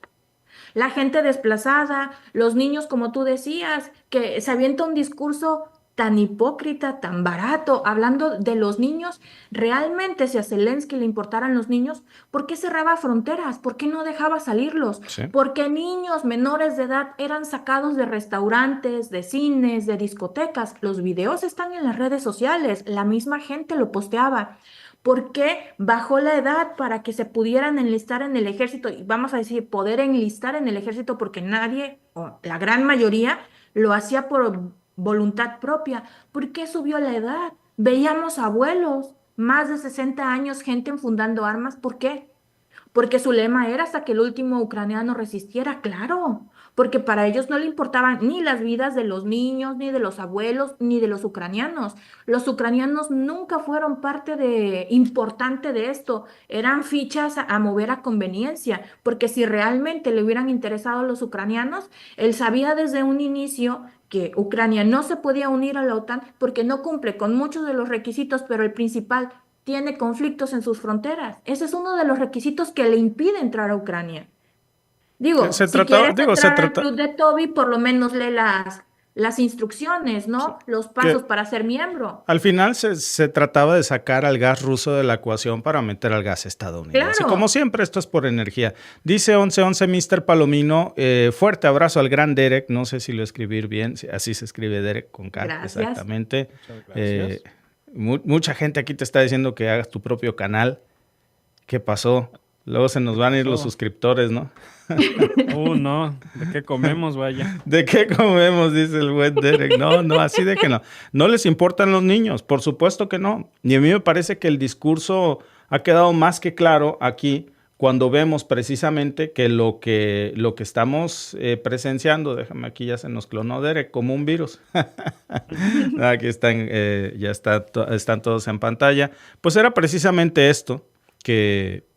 S13: la gente desplazada, los niños, como tú decías, que se avienta un discurso tan hipócrita, tan barato, hablando de los niños. Realmente, si a Zelensky le importaran los niños, ¿por qué cerraba fronteras? ¿Por qué no dejaba salirlos?
S11: Sí.
S13: Porque niños menores de edad eran sacados de restaurantes, de cines, de discotecas. Los videos están en las redes sociales, la misma gente lo posteaba. ¿Por qué bajó la edad para que se pudieran enlistar en el ejército? Y vamos a decir, poder enlistar en el ejército, porque nadie, o la gran mayoría, lo hacía por voluntad propia. ¿Por qué subió la edad? Veíamos abuelos, más de 60 años, gente enfundando armas. ¿Por qué? Porque su lema era hasta que el último ucraniano resistiera, claro, porque para ellos no le importaban ni las vidas de los niños, ni de los abuelos, ni de los ucranianos. Los ucranianos nunca fueron parte importante de esto, eran fichas a mover a conveniencia, porque si realmente le hubieran interesado a los ucranianos, él sabía desde un inicio que Ucrania no se podía unir a la OTAN porque no cumple con muchos de los requisitos, pero el principal, tiene conflictos en sus fronteras. Ese es uno de los requisitos que le impide entrar a Ucrania. Digo, si quieres entrar al club de Toby, por lo menos lee las instrucciones, ¿no? Los pasos para ser miembro.
S11: Al final se trataba de sacar al gas ruso de la ecuación para meter al gas estadounidense.
S13: Claro.
S11: Como siempre, esto es por energía. Dice 1111 Mr. Palomino, fuerte abrazo al gran Derek. No sé si lo escribir bien, así se escribe Derek con K.
S13: Gracias.
S11: Exactamente.
S12: Muchas gracias.
S11: Mucha gente aquí te está diciendo que hagas tu propio canal. ¿Qué pasó? Luego se nos van a ir los suscriptores, ¿no?
S12: No. ¿De qué comemos, vaya?
S11: ¿De qué comemos? Dice el buen Derek. No, así de que no. No les importan los niños, por supuesto que no. Y a mí me parece que el discurso ha quedado más que claro aquí cuando vemos precisamente que lo que estamos presenciando, déjame aquí, ya se nos clonó Derek como un virus. Aquí están, están todos en pantalla. Pues era precisamente esto que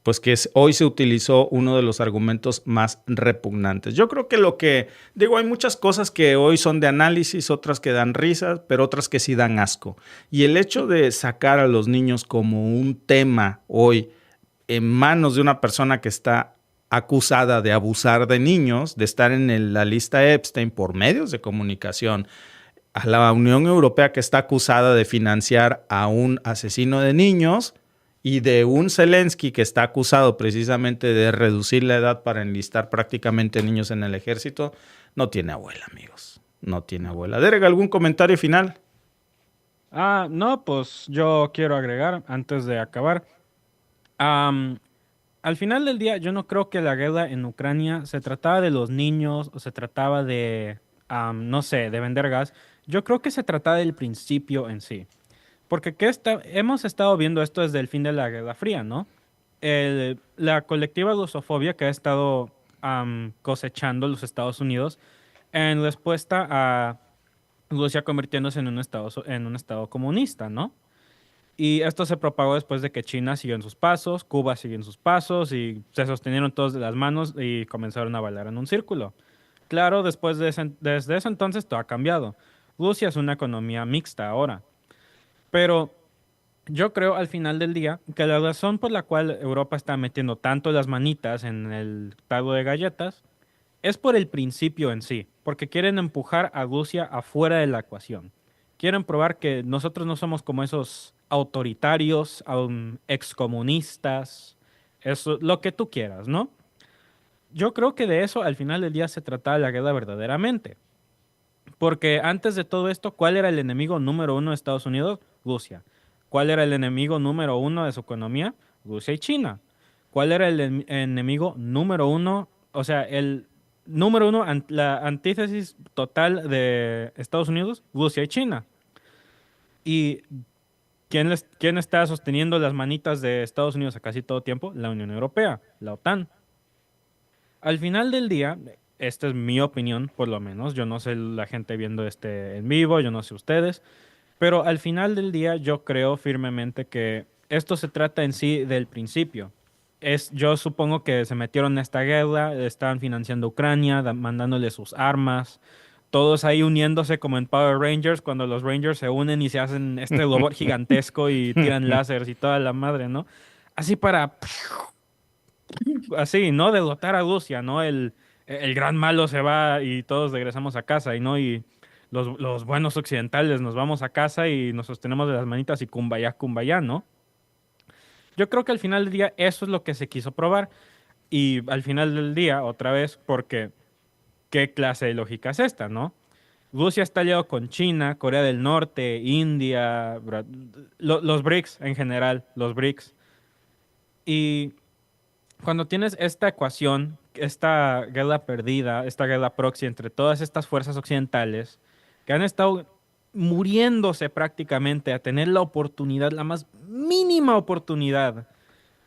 S11: hoy se utilizó uno de los argumentos más repugnantes. Yo creo que hay muchas cosas que hoy son de análisis, otras que dan risas, pero otras que sí dan asco. Y el hecho de sacar a los niños como un tema hoy en manos de una persona que está acusada de abusar de niños, de estar en la lista Epstein por medios de comunicación, a la Unión Europea, que está acusada de financiar a un asesino de niños, y de un Zelensky que está acusado precisamente de reducir la edad para enlistar prácticamente niños en el ejército, no tiene abuela, amigos. No tiene abuela. Derek, ¿algún comentario final?
S12: No, pues yo quiero agregar antes de acabar. Al final del día, yo no creo que la guerra en Ucrania se trataba de los niños o se trataba de, no sé, de vender gas. Yo creo que se trataba del principio en sí. Porque hemos estado viendo esto desde el fin de la Guerra Fría, ¿no? La colectiva rusofobia que ha estado cosechando los Estados Unidos en respuesta a Rusia convirtiéndose en un estado comunista, ¿no? Y esto se propagó después de que China siguió en sus pasos, Cuba siguió en sus pasos y se sostenieron todos de las manos y comenzaron a bailar en un círculo. Claro, desde ese entonces todo ha cambiado. Rusia es una economía mixta ahora. Pero yo creo al final del día que la razón por la cual Europa está metiendo tanto las manitas en el tarro de galletas es por el principio en sí, porque quieren empujar a Rusia afuera de la ecuación. Quieren probar que nosotros no somos como esos autoritarios, excomunistas, eso, lo que tú quieras, ¿no? Yo creo que de eso al final del día se trataba la guerra verdaderamente. Porque antes de todo esto, ¿cuál era el enemigo número uno de Estados Unidos? Rusia. ¿Cuál era el enemigo número uno de su economía? Rusia y China. ¿Cuál era el enemigo número uno? O sea, el número uno, la antítesis total de Estados Unidos, Rusia y China. ¿Y quién está sosteniendo las manitas de Estados Unidos a casi todo tiempo? La Unión Europea, la OTAN. Al final del día, esta es mi opinión, por lo menos. Yo no sé la gente viendo en vivo, yo no sé ustedes. Pero al final del día, yo creo firmemente que esto se trata en sí del principio. Yo supongo que se metieron en esta guerra, estaban financiando a Ucrania, mandándole sus armas, todos ahí uniéndose como en Power Rangers, cuando los Rangers se unen y se hacen este robot gigantesco y tiran láseres y toda la madre, ¿no? Así así, ¿no? Derrotar a Rusia, ¿no? El gran malo se va y todos regresamos a casa, ¿no? Y los buenos occidentales nos vamos a casa y nos sostenemos de las manitas y kumbaya, kumbaya, ¿no? Yo creo que al final del día eso es lo que se quiso probar. Y al final del día, otra vez, porque ¿qué clase de lógica es esta, no? Rusia está aliado con China, Corea del Norte, India, los BRICS en general, los BRICS. Y cuando tienes esta ecuación, esta guerra perdida, esta guerra proxy entre todas estas fuerzas occidentales que han estado muriéndose prácticamente a tener la oportunidad, la más mínima oportunidad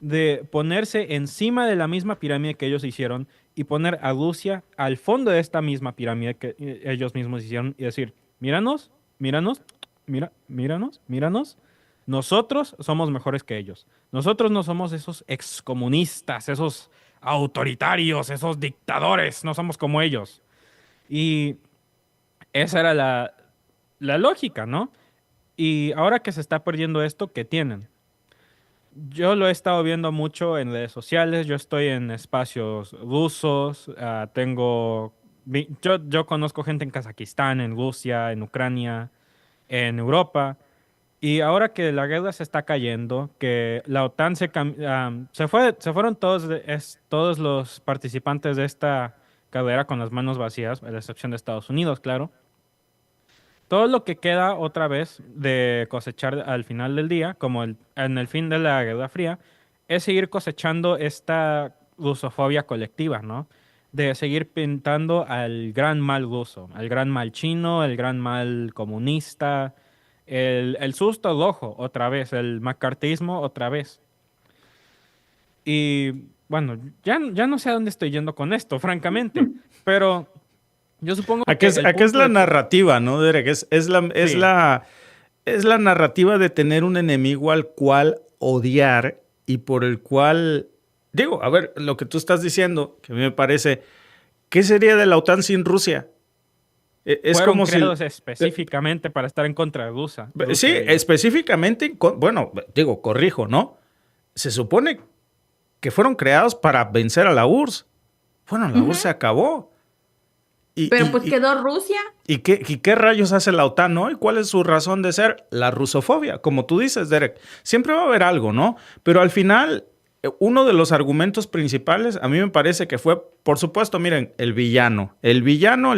S12: de ponerse encima de la misma pirámide que ellos hicieron y poner a Rusia al fondo de esta misma pirámide que ellos mismos hicieron y decir, míranos, nosotros somos mejores que ellos. Nosotros no somos esos excomunistas, esos autoritarios, esos dictadores, no somos como ellos. Y esa era la lógica, ¿no? Y ahora que se está perdiendo esto, ¿qué tienen? Yo lo he estado viendo mucho en redes sociales, yo estoy en espacios rusos, yo conozco gente en Kazajistán, en Rusia, en Ucrania, en Europa, y ahora que la guerra se está cayendo, que la OTAN se fueron todos los participantes de esta carrera con las manos vacías, a la excepción de Estados Unidos, claro. Todo lo que queda otra vez de cosechar al final del día, como en el fin de la Guerra Fría, es seguir cosechando esta rusofobia colectiva, ¿no? De seguir pintando al gran mal ruso, al gran mal chino, el gran mal comunista, el susto rojo otra vez, el macartismo otra vez. Y bueno, ya no sé a dónde estoy yendo con esto, francamente, pero yo supongo que...
S11: Aquí es la narrativa, ¿no, Derek? Es la narrativa de tener un enemigo al cual odiar y por el cual... Digo, a ver, lo que tú estás diciendo, que a mí me parece... ¿Qué sería de la OTAN sin Rusia?
S12: Es fueron como creados específicamente para estar en contra de Rusia.
S11: Sí, específicamente... Bueno, digo, corrijo, ¿no? Se supone que fueron creados para vencer a la URSS. Bueno, la URSS se acabó.
S13: Pero pues quedó Rusia.
S11: ¿Y qué rayos hace la OTAN, no? ¿Y cuál es su razón de ser? La rusofobia, como tú dices, Derek. Siempre va a haber algo, ¿no? Pero al final, uno de los argumentos principales, a mí me parece que fue, por supuesto, miren, el villano. El villano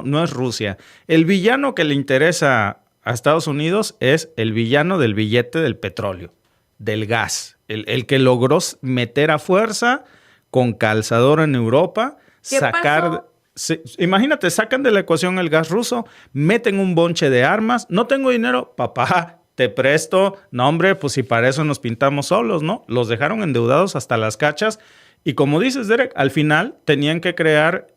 S11: no es Rusia. El villano que le interesa a Estados Unidos es el villano del billete del petróleo, del gas. El que logró meter a fuerza con calzador en Europa, sacar... Imagínate, sacan de la ecuación el gas ruso, meten un bonche de armas, no tengo dinero, papá, te presto, no hombre, pues si para eso nos pintamos solos, ¿no? Los dejaron endeudados hasta las cachas y como dices, Derek, al final tenían que crear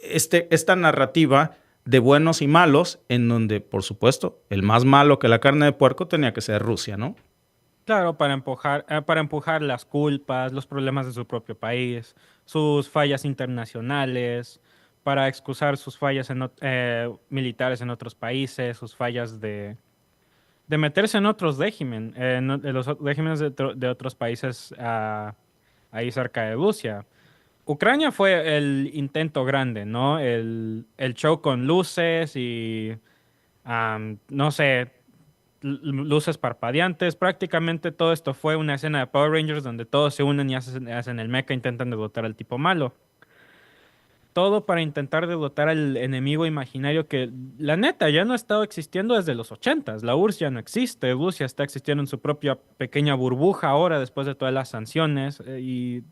S11: esta narrativa de buenos y malos en donde, por supuesto, el más malo que la carne de puerco tenía que ser Rusia, ¿no?
S12: Claro, para empujar las culpas, los problemas de su propio país, sus fallas internacionales, para excusar sus fallas militares en otros países, sus fallas de meterse en otros regímenes, en los regímenes de otros países ahí cerca de Rusia. Ucrania fue el intento grande, ¿no? El show con luces y, no sé, luces parpadeantes. Prácticamente todo esto fue una escena de Power Rangers donde todos se unen y hacen el mecha, intentan derrotar al tipo malo. Todo para intentar derrotar al enemigo imaginario que, la neta, ya no ha estado existiendo desde los 80s. La URSS ya no existe. Rusia está existiendo en su propia pequeña burbuja ahora después de todas las sanciones. Y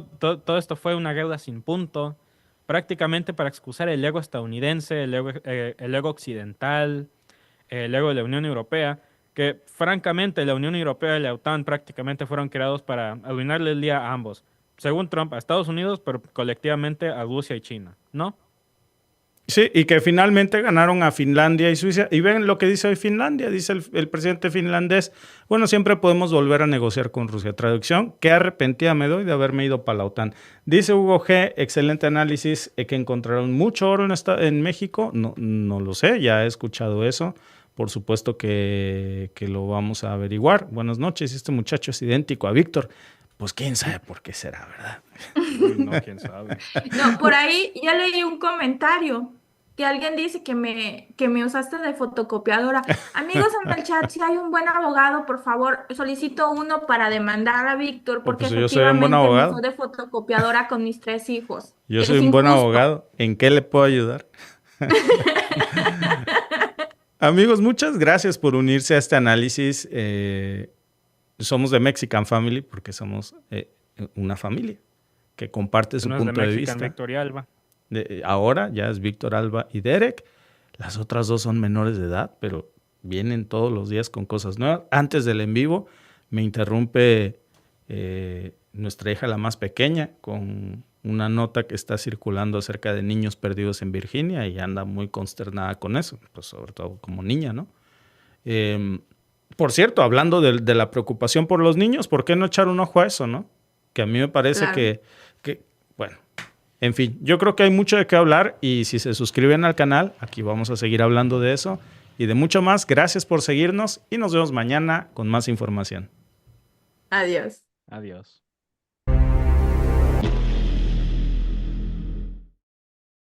S12: todo esto fue una guerra sin punto, prácticamente para excusar el ego estadounidense, el ego occidental, el ego de la Unión Europea, que francamente la Unión Europea y la OTAN prácticamente fueron creados para arruinarle el día a ambos. Según Trump, a Estados Unidos, pero colectivamente a Rusia y China, ¿no?
S11: Sí, y que finalmente ganaron a Finlandia y Suiza. Y ven lo que dice hoy Finlandia, dice el presidente finlandés, bueno, siempre podemos volver a negociar con Rusia. Traducción, qué arrepentida me doy de haberme ido para la OTAN. Dice Hugo G., excelente análisis, que encontraron mucho oro en México. No lo sé, ya he escuchado eso. Por supuesto que lo vamos a averiguar. Buenas noches, este muchacho es idéntico a Víctor. Pues quién sabe por qué será, ¿verdad?
S12: No, quién sabe.
S13: No, por ahí ya leí un comentario que alguien dice que me usaste de fotocopiadora. Amigos en el chat, si hay un buen abogado, por favor, solicito uno para demandar a Víctor porque
S11: pues yo soy un buen
S13: efectivamente me
S11: abogado.
S13: usó de fotocopiadora con mis 3 hijos.
S11: Yo
S13: Es
S11: soy un buen
S13: injusto.
S11: abogado. ¿En qué le puedo ayudar? Amigos, muchas gracias por unirse a este análisis. Somos de Mexican Family porque somos una familia que comparte su punto de vista.
S12: Víctor y Alba.
S11: Ahora ya es Víctor, Alba y Derek. Las otras dos son menores de edad, pero vienen todos los días con cosas nuevas. Antes del en vivo me interrumpe nuestra hija, la más pequeña, con una nota que está circulando acerca de niños perdidos en Virginia y anda muy consternada con eso, pues sobre todo como niña, ¿no? Por cierto, hablando de la preocupación por los niños, ¿por qué no echar un ojo a eso, no? Que a mí me parece
S13: Claro.
S11: que, bueno, en fin, yo creo que hay mucho de qué hablar y si se suscriben al canal, aquí vamos a seguir hablando de eso y de mucho más. Gracias por seguirnos y nos vemos mañana con más información.
S13: Adiós.
S12: Adiós.